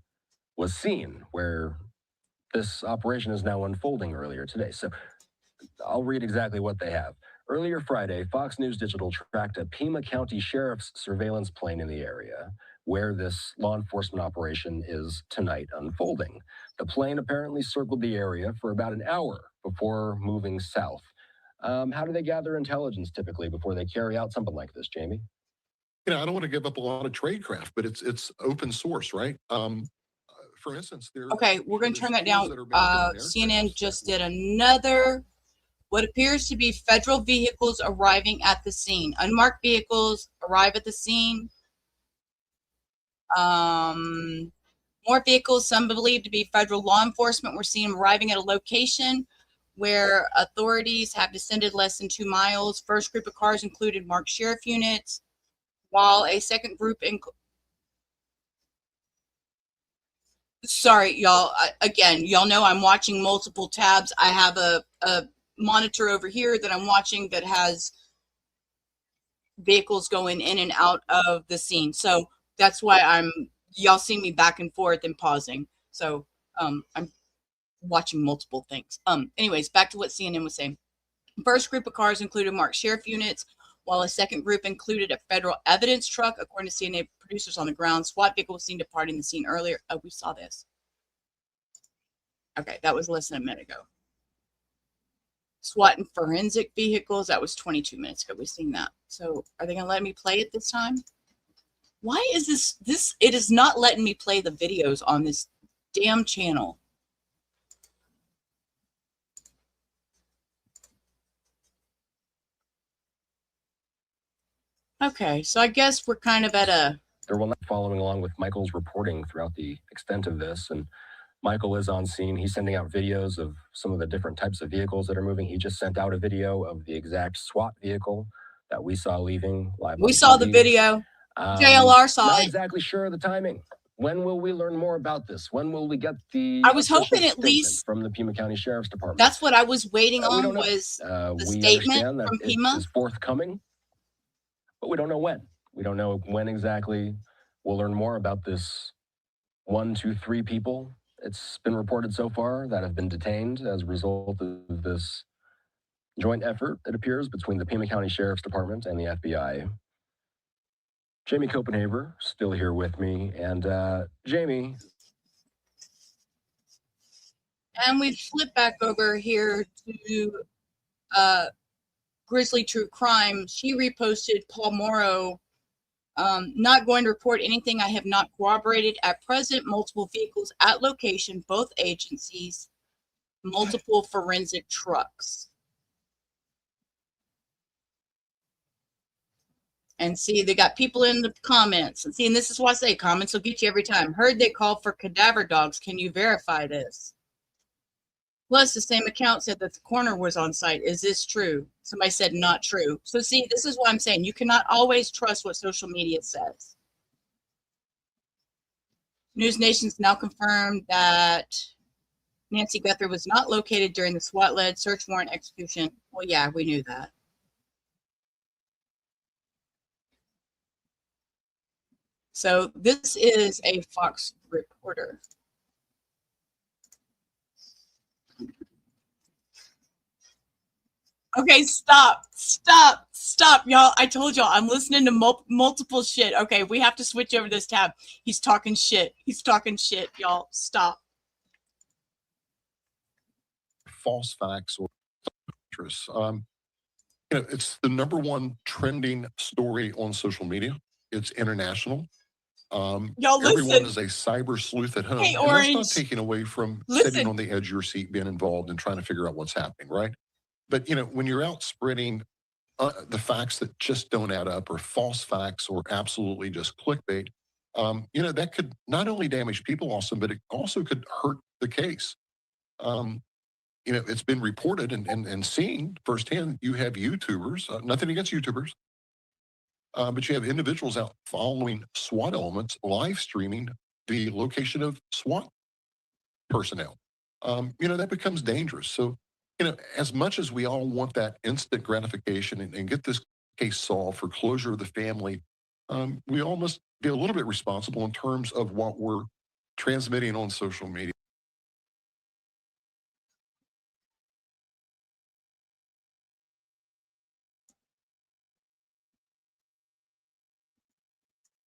was seen where this operation is now unfolding earlier today. So I'll read exactly what they have. Earlier Friday, Fox News Digital tracked a Pima County Sheriff's surveillance plane in the area where this law enforcement operation is tonight unfolding. The plane apparently circled the area for about an hour before moving south. How do they gather intelligence typically before they carry out something like this, Jamie? I don't want to give up a lot of tradecraft, but it's open source, right? For instance, Okay, we're going to turn that down. CNN just did another, what appears to be federal vehicles arriving at the scene. Unmarked vehicles arrive at the scene. More vehicles, some believed to be federal law enforcement, were seen arriving at a location where authorities have descended less than 2 miles. First group of cars included marked sheriff units, while a second group sorry, y'all. Again, y'all know I'm watching multiple tabs. I have a monitor over here that I'm watching that has vehicles going in and out of the scene. So that's why y'all see me back and forth and pausing. So I'm watching multiple things. Anyways, back to what CNN was saying. First group of cars included marked sheriff units, while a second group included a federal evidence truck. According to CNN producers on the ground, SWAT vehicle was seen departing the scene earlier. Oh, we saw this. Okay, that was less than a minute ago. SWAT and forensic vehicles, that was 22 minutes ago. We've seen that. So are they going to let me play it this time? Why is this? It is not letting me play the videos on this damn channel. Okay, so I guess we're kind of at a... They're well following along with Michael's reporting throughout the extent of this. And Michael is on scene. He's sending out videos of some of the different types of vehicles that are moving. He just sent out a video of the exact SWAT vehicle that we saw leaving live. We saw the video. JLR saw not it. Exactly sure of the timing. When will we learn more about this? When will we get the I was official hoping at statement least from the Pima County Sheriff's Department? That's what I was waiting We on, don't know. was the We statement understand that from it Pima. is forthcoming, but we don't know when. We don't know when exactly. We'll learn more about this 1, 2, 3 people. It's been reported so far that have been detained as a result of this joint effort, it appears, between the Pima County Sheriff's Department and the FBI. Jamie Copenhaver still here with me. And Jamie. And we flip back over here to Grizzly True Crime. She reposted Paul Morrow, not going to report anything I have not corroborated. At present, multiple vehicles at location, both agencies, multiple forensic trucks. And see, they got people in the comments. And see, and this is why I say comments will get you every time. Heard they called for cadaver dogs. Can you verify this? Plus, the same account said that the coroner was on site. Is this true? Somebody said not true. So see, this is what I'm saying. You cannot always trust what social media says. News Nation's now confirmed that Nancy Guthrie was not located during the SWAT-led search warrant execution. Well, yeah, we knew that. So this is a Fox reporter. Okay, stop, y'all. I told y'all I'm listening to multiple shit. Okay, we have to switch over this tab. He's talking shit, y'all. Stop. False facts or interests. It's the #1 trending story on social media. It's international. Y'all everyone listen. is a cyber sleuth at home. Hey, and that's not Orange. taking away from Listen. sitting on the edge of your seat, being involved and trying to figure out what's happening, right? But when you're out spreading the facts that just don't add up, or false facts, or absolutely just clickbait, that could not only damage people, but it also could hurt the case. It's been reported and seen firsthand. You have YouTubers, nothing against YouTubers, but you have individuals out following SWAT elements, live streaming the location of SWAT personnel. That becomes dangerous. So, as much as we all want that instant gratification and get this case solved for closure of the family, we all must be a little bit responsible in terms of what we're transmitting on social media.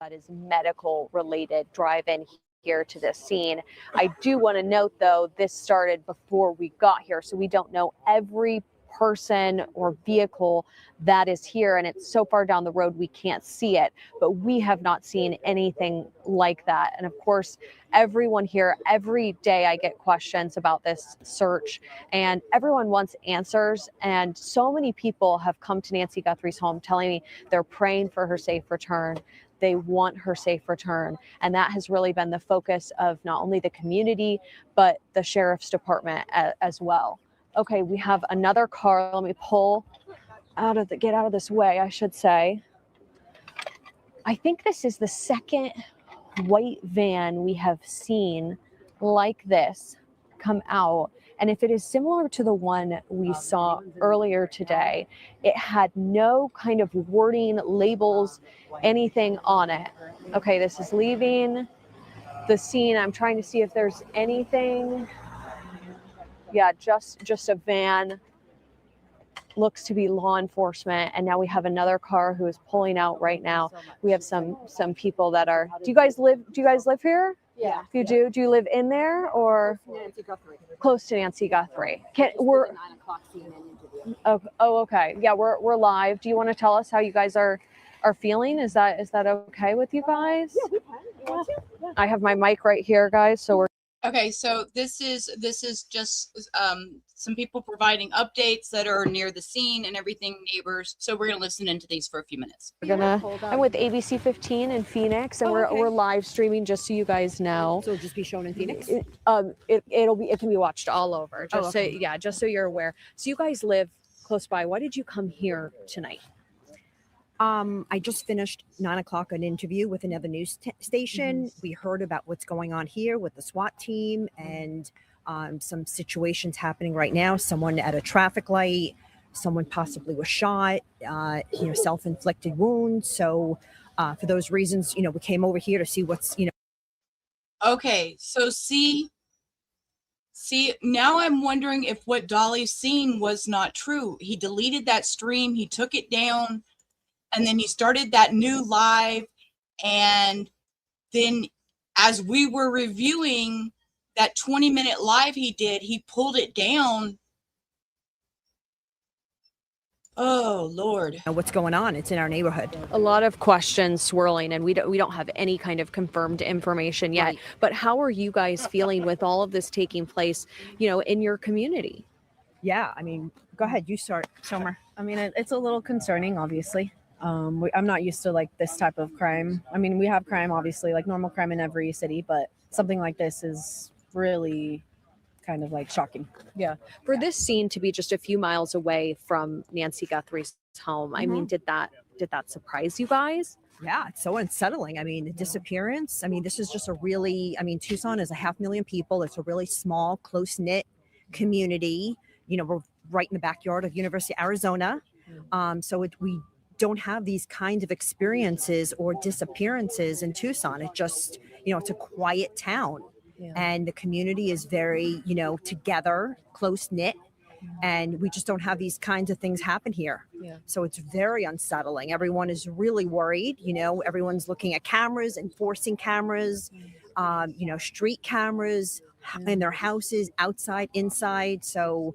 That is medical related drive-in here to this scene. I do want to note, though, this started before we got here, so we don't know every person or vehicle that is here, and it's so far down the road we can't see it, but we have not seen anything like that. And of course, everyone here, every day I get questions about this search, and everyone wants answers. And so many people have come to Nancy Guthrie's home telling me they're praying for her safe return. They want her safe return. And that has really been the focus of not only the community, but the sheriff's department as well. Okay, we have another car. Let me pull get out of this way, I should say. I think this is the second white van we have seen like this come out. And if it is similar to the one we saw earlier today, it had no kind of wording, labels, anything on it. Okay, this is leaving the scene. I'm trying to see if there's anything. Yeah, just a van. Looks to be law enforcement, and now we have another car who is pulling out right now. We have some people that are. Do you guys live here? Yeah. You do? Do you live in there or Nancy Guthrie. close to Nancy Guthrie? We're 9 o'clock scene and interview. Oh, okay. Yeah, we're live. Do you want to tell us how you guys are feeling? Is that okay with you guys? Yeah, we can. You want to? Yeah. I have my mic right here, guys. So we're Okay, so this is just some people providing updates that are near the scene and everything, neighbors. So we're gonna listen into these for a few minutes. I'm with ABC 15 in Phoenix, and we're live streaming just so you guys know. So it'll just be shown in Phoenix? It can be watched all over. Just so you're aware. So you guys live close by. Why did you come here tonight? I just finished 9 o'clock an interview with another news station. We heard about what's going on here with the SWAT team and some situations happening right now. Someone at a traffic light, someone possibly was shot, self-inflicted wounds. So for those reasons, we came over here to see what's, Okay, so see, now I'm wondering if what Dolly's seen was not true. He deleted that stream, he took it down, and then he started that new live. And then as we were reviewing that 20-minute live he did, he pulled it down. Oh, Lord. What's going on? It's in our neighborhood. A lot of questions swirling, and we don't have any kind of confirmed information yet. Right. But how are you guys feeling with all of this taking place, in your community? Yeah, I mean, go ahead. You start, Somer. I mean, it's a little concerning, obviously. I'm not used to like this type of crime. I mean, we have crime, obviously, like normal crime in every city, but something like this is really kind of like shocking. Yeah. For this scene to be just a few miles away from Nancy Guthrie's home, I mean, did that surprise you guys? Yeah, it's so unsettling. I mean, the disappearance. I mean, this is just Tucson is 500,000 people. It's a really small, close-knit community. We're right in the backyard of University of Arizona. We don't have these kinds of experiences or disappearances in Tucson. It just, it's a quiet town. Yeah. And the community is very, together, close knit. And we just don't have these kinds of things happen here. Yeah. So it's very unsettling. Everyone is really worried. Everyone's looking at cameras, enforcing cameras, street cameras in their houses, outside, inside. So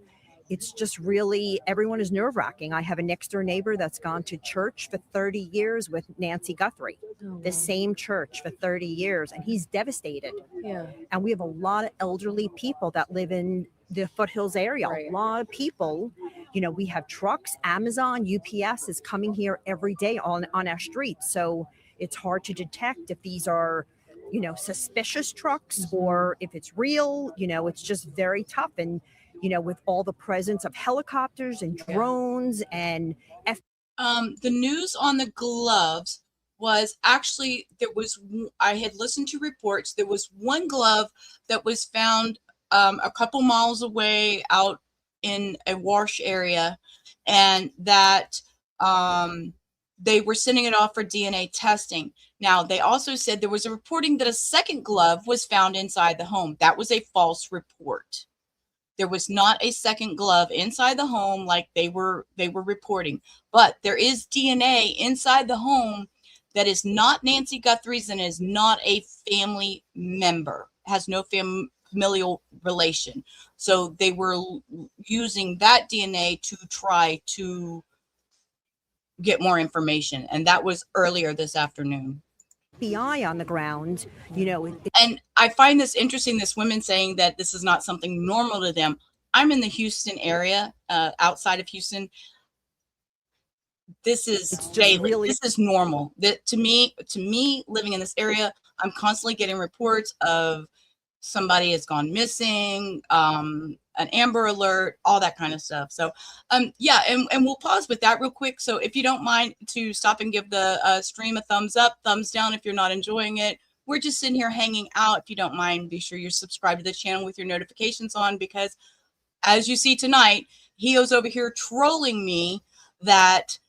it's just really, everyone is nerve wracking. I have a next door neighbor that's gone to church for 30 years with Nancy Guthrie, the same church for 30 years, and he's devastated. Yeah. And we have a lot of elderly people that live in the foothills area. Right. A lot of people, we have trucks, Amazon, UPS is coming here every day on our streets. So it's hard to detect if these are, suspicious trucks or if it's real, it's just very tough. And with all the presence of helicopters and drones and The news on the gloves was actually, I had listened to reports, there was one glove that was found a couple miles away out in a wash area, and that they were sending it off for DNA testing. Now, they also said there was a reporting that a second glove was found inside the home. That was a false report. There was not a second glove inside the home like they were reporting, but there is DNA inside the home that is not Nancy Guthrie's and is not a family member, has no familial relation. So they were using that DNA to try to get more information, and that was earlier this afternoon. FBI on the ground, And I find this interesting, this woman saying that this is not something normal to them. I'm in the Houston area, outside of Houston. This is daily. This is normal. That to me, living in this area, I'm constantly getting reports of somebody has gone missing, an Amber Alert, all that kind of stuff. So, yeah, and we'll pause with that real quick. So if you don't mind to stop and give the stream a thumbs up, thumbs down if you're not enjoying it. We're just sitting here hanging out. If you don't mind, be sure you're subscribed to the channel with your notifications on, because as you see tonight, he was over here trolling me that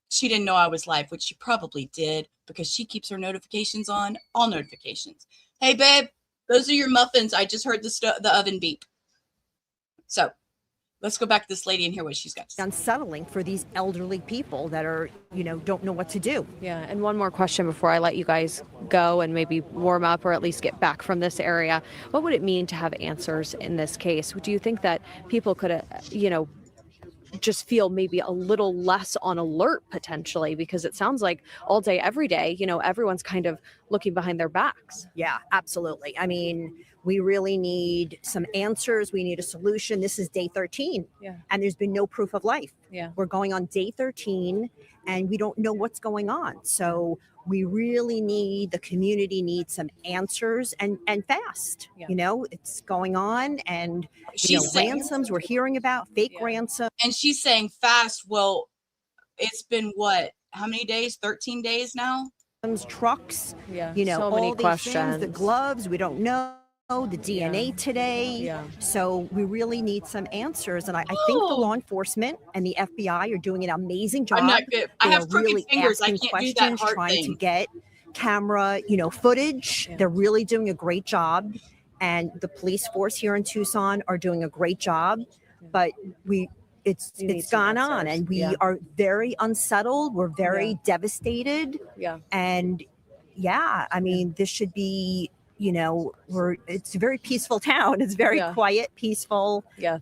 she didn't know I was live, which she probably did because she keeps her notifications on, all notifications. Hey, babe, those are your muffins. I just heard the oven beep. So let's go back to this lady and hear what she's got to say. Unsettling for these elderly people that are, don't know what to do. Yeah, and one more question before I let you guys go and maybe warm up or at least get back from this area. What would it mean to have answers in this case? Do you think that people could, just feel maybe a little less on alert potentially? Because it sounds like all day, every day, everyone's kind of looking behind their backs. Yeah, absolutely. I mean, we really need some answers. We need a solution. This is day 13. Yeah. And there's been no proof of life. Yeah. We're going on day 13 and we don't know what's going on. So we really need, the community needs some answers and fast. Yeah. It's going on and She's saying, ransoms we're hearing about, fake ransom. and she's saying fast. Well, it's been what? How many days? 13 days now? Trucks, Yeah. So many all these questions. things, the gloves, we don't know. The DNA today. Yeah. So we really need some answers. And I think the law enforcement and the FBI are doing an amazing job. I'm not good. I They have are crooked really fingers. I asking can't do that questions, hard trying to thing. get camera, footage. Yeah. They're really doing a great job. And the police force here in Tucson are doing a great job. But it's need some gone on answers. and we Yeah. are very unsettled. We're very devastated. Yeah. And I mean, this should be, it's a very peaceful town. It's very quiet, peaceful. Yeah.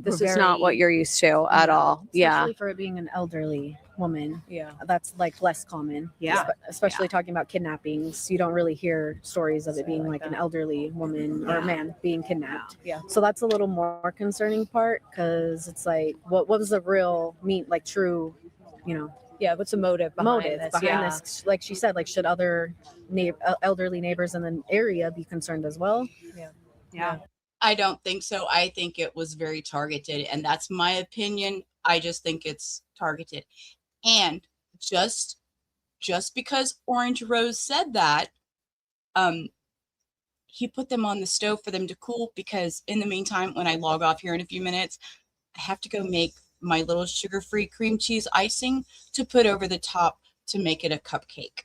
This is not what you're used to at all. Yeah. Especially for it being an elderly woman. Yeah. That's like less common. Yeah. Especially talking about kidnappings. You don't really hear stories of it being like an elderly woman or a man being kidnapped. Yeah. So that's a little more concerning part because it's like, what was the real true, Yeah. What's the motive behind this? Like she said, like should other elderly neighbors in the area be concerned as well? Yeah. I don't think so. I think it was very targeted, and that's my opinion. I just think it's targeted. And just because Orange Rose said that, he put them on the stove for them to cool, because in the meantime, when I log off here in a few minutes, I have to go make my little sugar-free cream cheese icing to put over the top to make it a cupcake.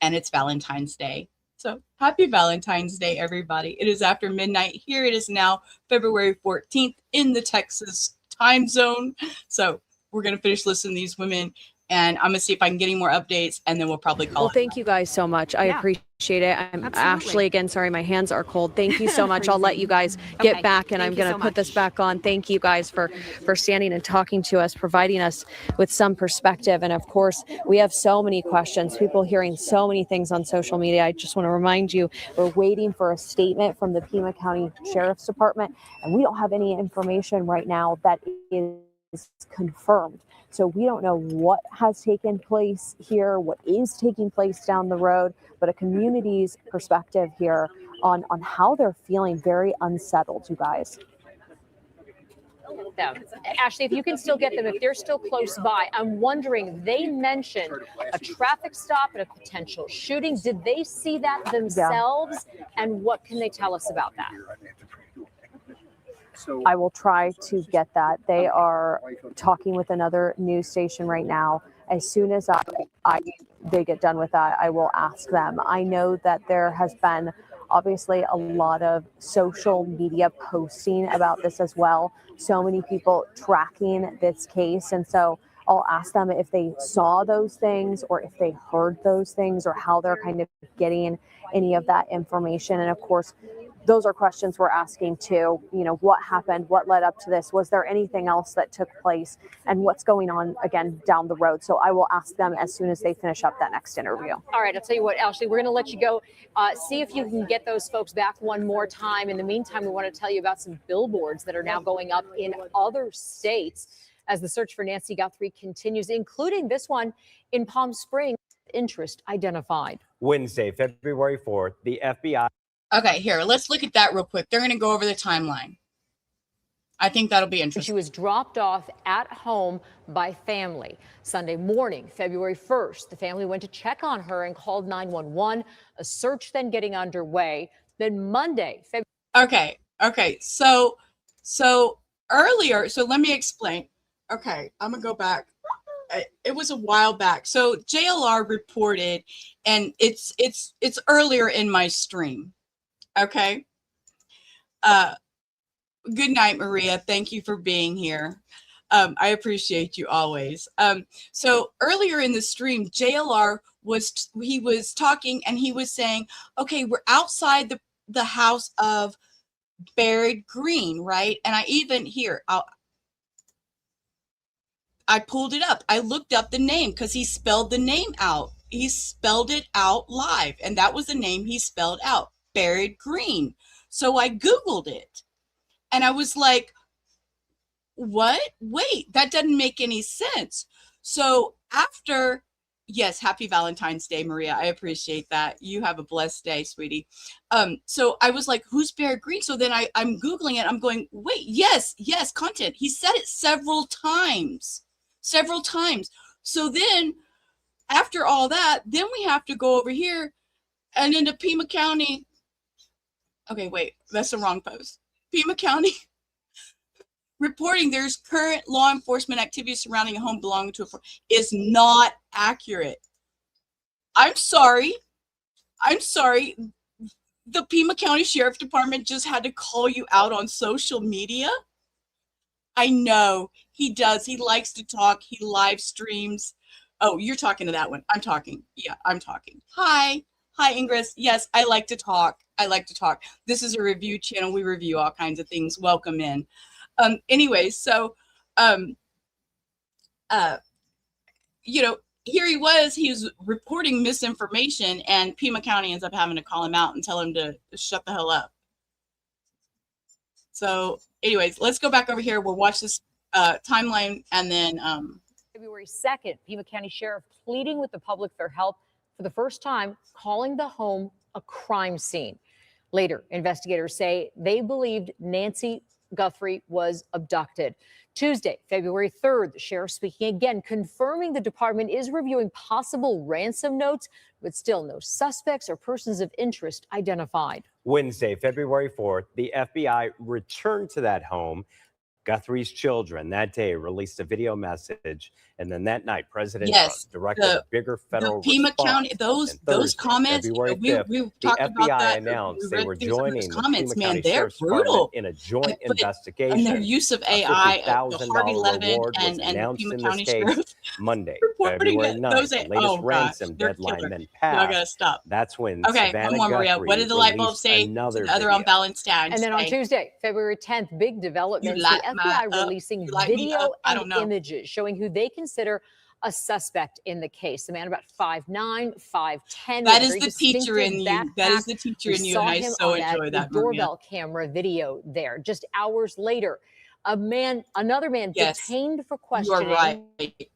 And it's Valentine's Day. So happy Valentine's Day, everybody. It is after midnight. Here it is now, February 14th in the Texas time zone. So we're going to finish listening to these women, and I'm going to see if I can get any more updates, and then we'll probably call Well, thank you guys so much. I appreciate it. I'm Ashley again. Sorry, my hands are cold. Thank you so much. I'll let you guys get back, and I'm going to put this back on. Thank you guys for standing and talking to us, providing us with some perspective. And of course, we have so many questions, people hearing so many things on social media. I just want to remind you, we're waiting for a statement from the Pima County Sheriff's Department, and we don't have any information right now that is confirmed. So we don't know what has taken place here, what is taking place down the road, but a community's perspective here on how they're feeling very unsettled, you guys. Them. Ashley, if you can still get them, if they're still close by, I'm wondering, they mentioned a traffic stop and a potential shooting. Did they see that themselves? And what can they tell us about that? I will try to get that. They are talking with another news station right now. As soon as they get done with that, I will ask them. I know that there has been obviously a lot of social media posting about this as well. So many people tracking this case. And so I'll ask them if they saw those things or if they heard those things or how they're kind of getting any of that information. And of course, those are questions we're asking too. What happened? What led up to this? Was there anything else that took place? And what's going on again down the road? So I will ask them as soon as they finish up that next interview. All right, I'll tell you what, Ashley, we're going to let you go. See if you can get those folks back one more time. In the meantime, we want to tell you about some billboards that are now going up in other states as the search for Nancy Guthrie continues, including this one in Palm Springs. Interest identified. Wednesday, February 4th, the FBI. Okay, here, let's look at that real quick. They're going to go over the timeline. I think that'll be interesting. She was dropped off at home by family. Sunday morning, February 1st, the family went to check on her and called 911. A search then getting underway. Then Monday, Okay. So So earlier, so let me explain. Okay, I'm gonna go back. It was a while back. So JLR reported, and it's earlier in my stream. Okay. Good night, Maria. Thank you for being here. I appreciate you always. So earlier in the stream, JLR was talking, and he was saying, okay, we're outside the house of Barrett Green, right? And I even here, I pulled it up. I looked up the name because he spelled the name out. He spelled it out live, and that was the name he spelled out, Barrett Green. So I Googled it, and I was like, what? Wait, that doesn't make any sense. So after, yes, happy Valentine's Day, Maria. I appreciate that. You have a blessed day, sweetie. So I was like, who's Barrett Green? So then I'm Googling it. I'm going, wait, yes, content. He said it several times. So then after all that, then we have to go over here and into Pima County. Okay, wait, that's the wrong post. Pima County reporting there's current law enforcement activity surrounding a home belonging to a is not accurate. I'm sorry. The Pima County Sheriff Department just had to call you out on social media. I know he does. He likes to talk. He live streams. Oh, you're talking to that one. I'm talking. Yeah, I'm talking. Hi, Ingrid. Yes, I like to talk. This is a review channel. We review all kinds of things. Welcome in. Anyway, so, here he was reporting misinformation, and Pima County ends up having to call him out and tell him to shut the hell up. So anyways, let's go back over here. We'll watch this timeline, and then February 2nd, Pima County Sheriff pleading with the public for help for the first time, calling the home a crime scene. Later, investigators say they believed Nancy Guthrie was abducted. Tuesday, February 3rd, the sheriff speaking again, confirming the department is reviewing possible ransom notes, but still no suspects or persons of interest identified. Wednesday, February 4th, the FBI returned to that home. Guthrie's children that day released a video message, and then that night, President Trump directed a bigger federal Pima response. County, those comments, February 5th, we the talked about FBI that. announced We they read were through some of joining those the comments, Pima man, County they're Sheriff's brutal. Department in a joint investigation. And their use of A AI, the $50,000 Harvey Levin reward was and the announced Pima in County this case Sheriff Monday, reporting February it. 9th. The latest Oh gosh, ransom they're deadline killer. then Y'all gotta passed. stop. That's when Okay, Savannah come on, Maria. Guthrie What did the light bulb released say to another the other video. on Valentine's And then on Day? Tuesday, February 10th, big developments. light The my FBI up. releasing You light me video up. I and don't know. images showing who they consider a suspect in the case. A man about 5'9", 5'10". That with a is very the teacher in distinctive you. That is backpack. the teacher We in you, saw and I him so on enjoy the that, Maria. doorbell camera video there. Just hours later, another man Yes, detained for you are questioning right.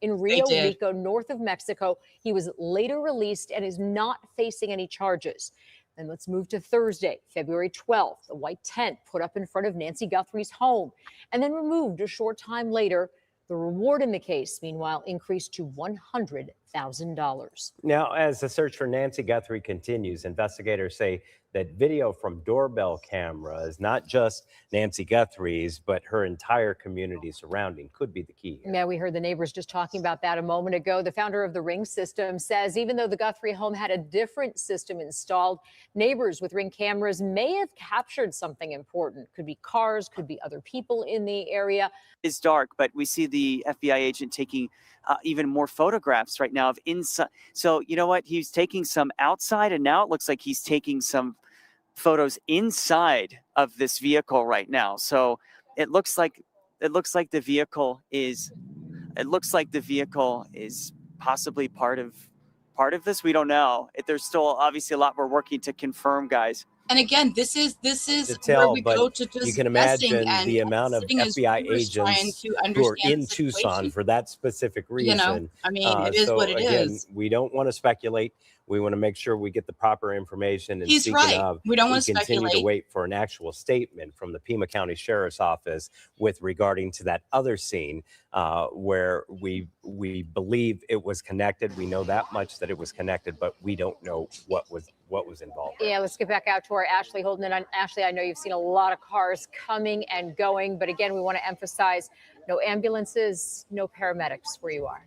in They Rio did. Rico, north of Mexico. He was later released and is not facing any charges. Then let's move to Thursday, February 12th. The white tent put up in front of Nancy Guthrie's home and then removed a short time later. The reward in the case, meanwhile, increased to $100,000. Now, as the search for Nancy Guthrie continues, investigators say that video from doorbell cameras, not just Nancy Guthrie's, but her entire community surrounding, could be the key here. Yeah, we heard the neighbors just talking about that a moment ago. The founder of the Ring system says even though the Guthrie home had a different system installed, neighbors with Ring cameras may have captured something important. Could be cars, could be other people in the area. It's dark, but we see the FBI agent taking even more photographs right now of inside. So you know what? He's taking some outside, and now it looks like he's taking some photos inside of this vehicle right now. So it looks like the vehicle is possibly part of this. We don't know. There's still obviously a lot we're working to confirm, guys. And again, this is To where tell, we go but to just you can guessing imagine and the amount of sitting as FBI viewers trying agents to who are understand in the Tucson situation. for that specific reason. You know, I mean, it is So what it again, is. we don't want to speculate. We want to make sure we get the proper information. And He's speaking right. of, We don't we want to continue to speculate. wait for an actual statement from the Pima County Sheriff's Office with regarding to that other scene where we believe it was connected. We know that much, that it was connected, but we don't know what was involved. Yeah, let's get back out to our Ashley holding it on. Ashley, I know you've seen a lot of cars coming and going, but again, we want to emphasize no ambulances, no paramedics where you are.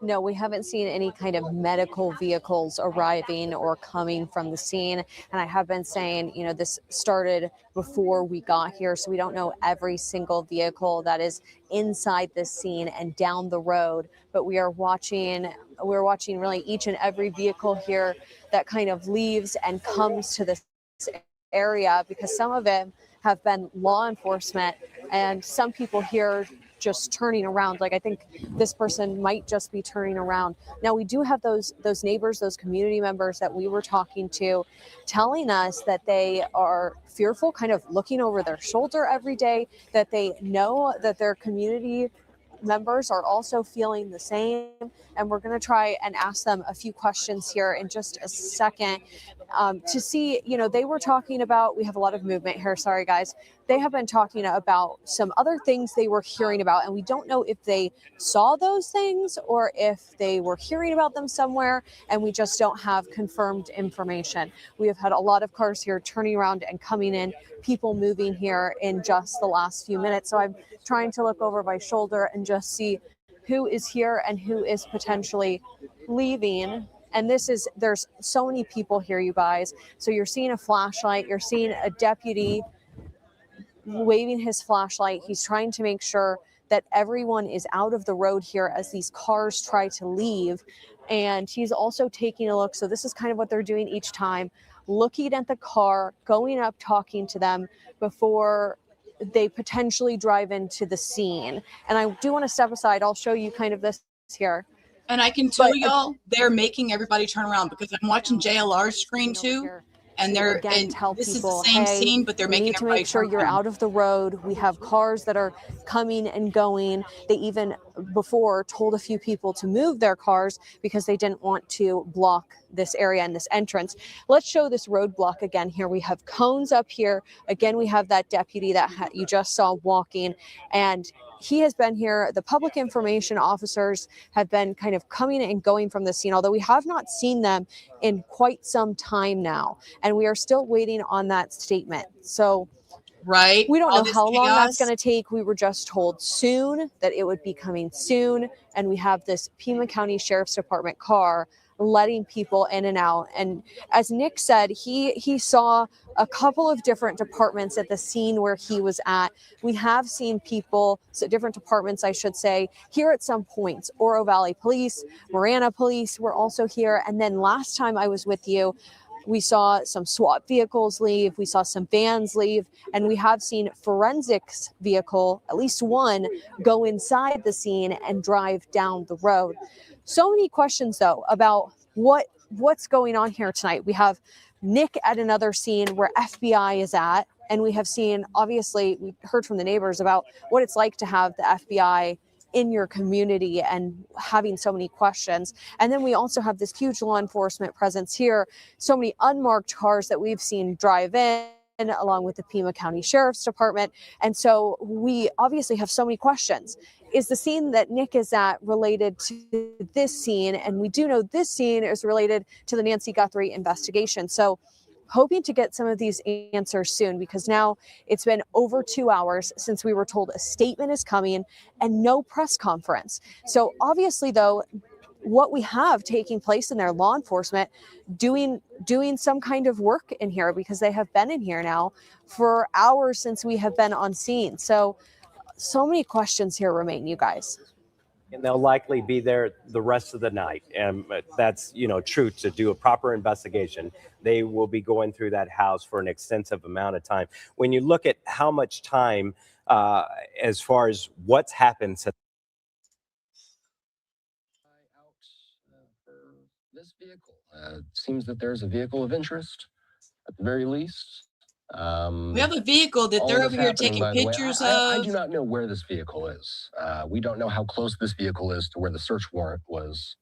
No, we haven't seen any kind of medical vehicles arriving or coming from the scene. And I have been saying, you know, this started before we got here, so we don't know every single vehicle that is inside this scene and down the road. But we're watching really each and every vehicle here that kind of leaves and comes to this area, because some of it have been law enforcement and some people here just turning around. Like, I think this person might just be turning around. Now, we do have those neighbors, those community members that we were talking to, telling us that they are fearful, kind of looking over their shoulder every day, that they know that their community members are also feeling the same. And we're going to try and ask them a few questions here in just a second to see, you know, they were talking about, we have a lot of movement here, sorry guys. They have been talking about some other things they were hearing about, and we don't know if they saw those things or if they were hearing about them somewhere, and we just don't have confirmed information. We have had a lot of cars here turning around and coming in, people moving here in just the last few minutes. So I'm trying to look over my shoulder and just see who is here and who is potentially leaving. And there's so many people here, you guys. So you're seeing a flashlight, you're seeing a deputy waving his flashlight. He's trying to make sure that everyone is out of the road here as these cars try to leave. And he's also taking a look. So this is kind of what they're doing each time, looking at the car, going up, talking to them before they potentially drive into the scene. And I do want to step aside. I'll show you kind of this here. And I can tell y'all, they're making everybody turn around, because I'm watching JLR's screen too. And they're again tell this people, is the same hey, scene, but they're we making need to everybody make sure turn you're around. out of the road. We have cars that are coming and going. They even before told a few people to move their cars because they didn't want to block this area and this entrance. Let's show this roadblock again. Here we have cones up here. Again, we have that deputy that you just saw walking, and he has been here. The public information officers have been kind of coming and going from the scene, although we have not seen them in quite some time now. And we are still waiting on that statement. So right, we don't all know this how long that's chaos. going to take. We were just told soon that it would be coming soon. And we have this Pima County Sheriff's Department car letting people in and out. And as Nick said, he saw a couple of different departments at the scene where he was at. We have seen people, so different departments, I should say, here at some points. Oro Valley Police, Marana Police were also here. And then last time I was with you, we saw some SWAT vehicles leave. We saw some vans leave. And we have seen forensics vehicle, at least one, go inside the scene and drive down the road. So many questions, though, about what's going on here tonight. We have Nick at another scene where FBI is at. And we have seen, obviously, we heard from the neighbors about what it's like to have the FBI in your community and having so many questions. And then we also have this huge law enforcement presence here, so many unmarked cars that we've seen drive in, along with the Pima County Sheriff's Department. And so we obviously have so many questions. Is the scene that Nick is at related to this scene? And we do know this scene is related to the Nancy Guthrie investigation. So hoping to get some of these answers soon, because now it's been over 2 hours since we were told a statement is coming and no press conference. So obviously, though, what we have taking place in their law enforcement doing some kind of work in here, because they have been in here now for hours since we have been on scene. So many questions here remain, you guys. And they'll likely be there the rest of the night. And that's, true. To do a proper investigation, they will be going through that house for an extensive amount of time. When you look at how much time, as far as what's happened since this vehicle, seems that there's a vehicle of interest at the very least. We have a vehicle that all they're this over here happening, taking by the way. pictures I of. do not know where this vehicle is. We don't know how close this vehicle is to where the search warrant was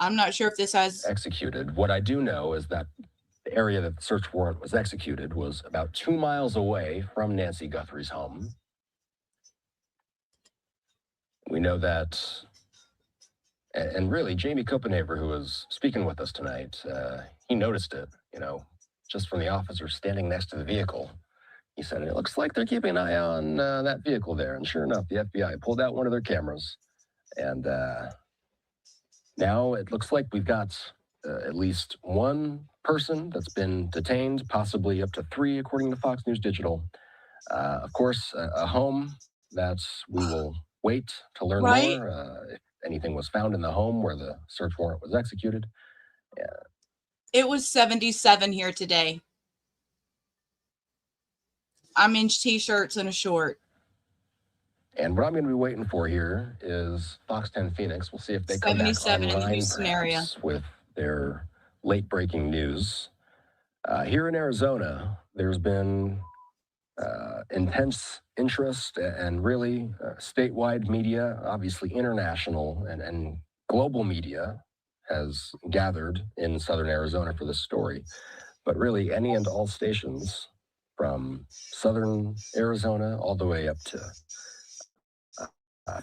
I'm not sure if this has executed. What I do know is that the area that the search warrant was executed was about 2 miles away from Nancy Guthrie's home. We know that, and really, Jamie Copenhaver, who was speaking with us tonight, he noticed it, just from the officer standing next to the vehicle. He said, it looks like they're keeping an eye on that vehicle there. And sure enough, the FBI pulled out one of their cameras. And now it looks like we've got at least one person that's been detained, possibly up to 3, according to Fox News Digital. Of course, a home that we will wait to learn more. If anything was found in the home where the search warrant was executed. It was 77 here today. I'm in t-shirts and a short. And what I'm going to be waiting for here is Fox 10 Phoenix. We'll see if they come back 77 in the online Houston area with their late breaking news. Here in Arizona, there's been intense interest and really statewide media, obviously international and global media has gathered in southern Arizona for this story. But really any and all stations from southern Arizona all the way up to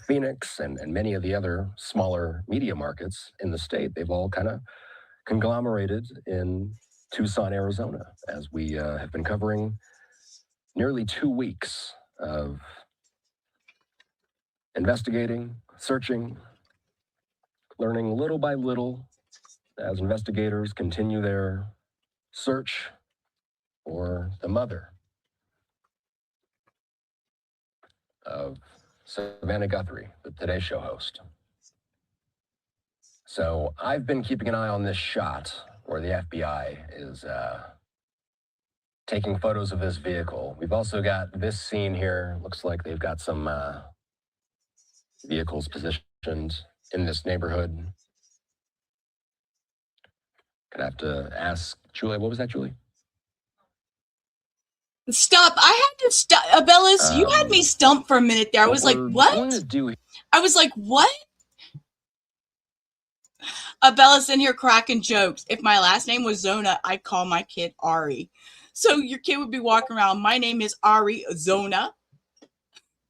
Phoenix and many of the other smaller media markets in the state, they've all kind of conglomerated in Tucson, Arizona, as we have been covering nearly 2 weeks of investigating, searching, learning little by little as investigators continue their search for the mother of Savannah Guthrie, the Today Show host. So I've been keeping an eye on this shot where the FBI is taking photos of this vehicle. We've also got this scene here. Looks like they've got some vehicles positioned in this neighborhood. Gonna have to ask Julie. What was that, Julie? Stop. I had to stop. Abellis, you had me stumped for a minute there. I was like, what? I was like, what? Abellis in here cracking jokes. If my last name was Zona, I'd call my kid Ari. So your kid would be walking around. My name is Ari Zona.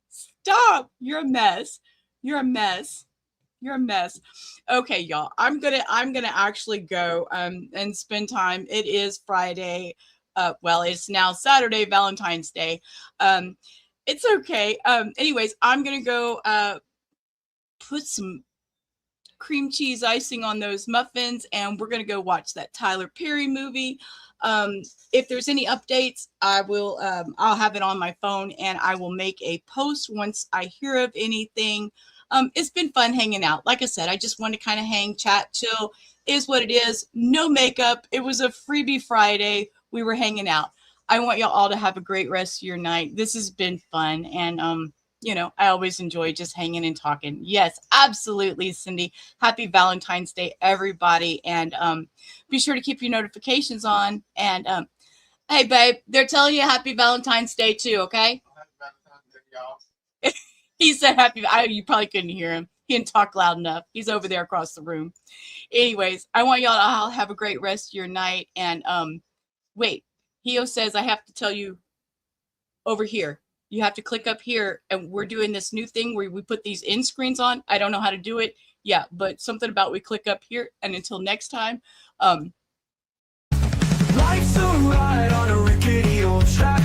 Stop. You're a mess. You're a mess. You're a mess. Okay, y'all. I'm gonna actually go and spend time. It is Friday. Well, it's now Saturday, Valentine's Day. It's okay. Anyways, I'm gonna go put some cream cheese icing on those muffins, and we're gonna go watch that Tyler Perry movie. If there's any updates, I will I'll have it on my phone, and I will make a post once I hear of anything. It's been fun hanging out. Like I said, I just want to kind of hang, chat, chill. Is what it is. No makeup. It was a freebie Friday. We were hanging out. I want y'all all to have a great rest of your night. This has been fun. And, I always enjoy just hanging and talking. Yes, absolutely, Cindy. Happy Valentine's Day, everybody. And be sure to keep your notifications on. And, hey, babe, they're telling you happy Valentine's Day, too, okay? He said happy. You probably couldn't hear him. He didn't talk loud enough. He's over there across the room. Anyways, I want y'all to all have a great rest of your night. And wait, Hio says I have to tell you over here. You have to click up here, and we're doing this new thing where we put these end screens on. I don't know how to do it. Yeah, but something about we click up here. And until next time. Life's a ride on a rickety old track.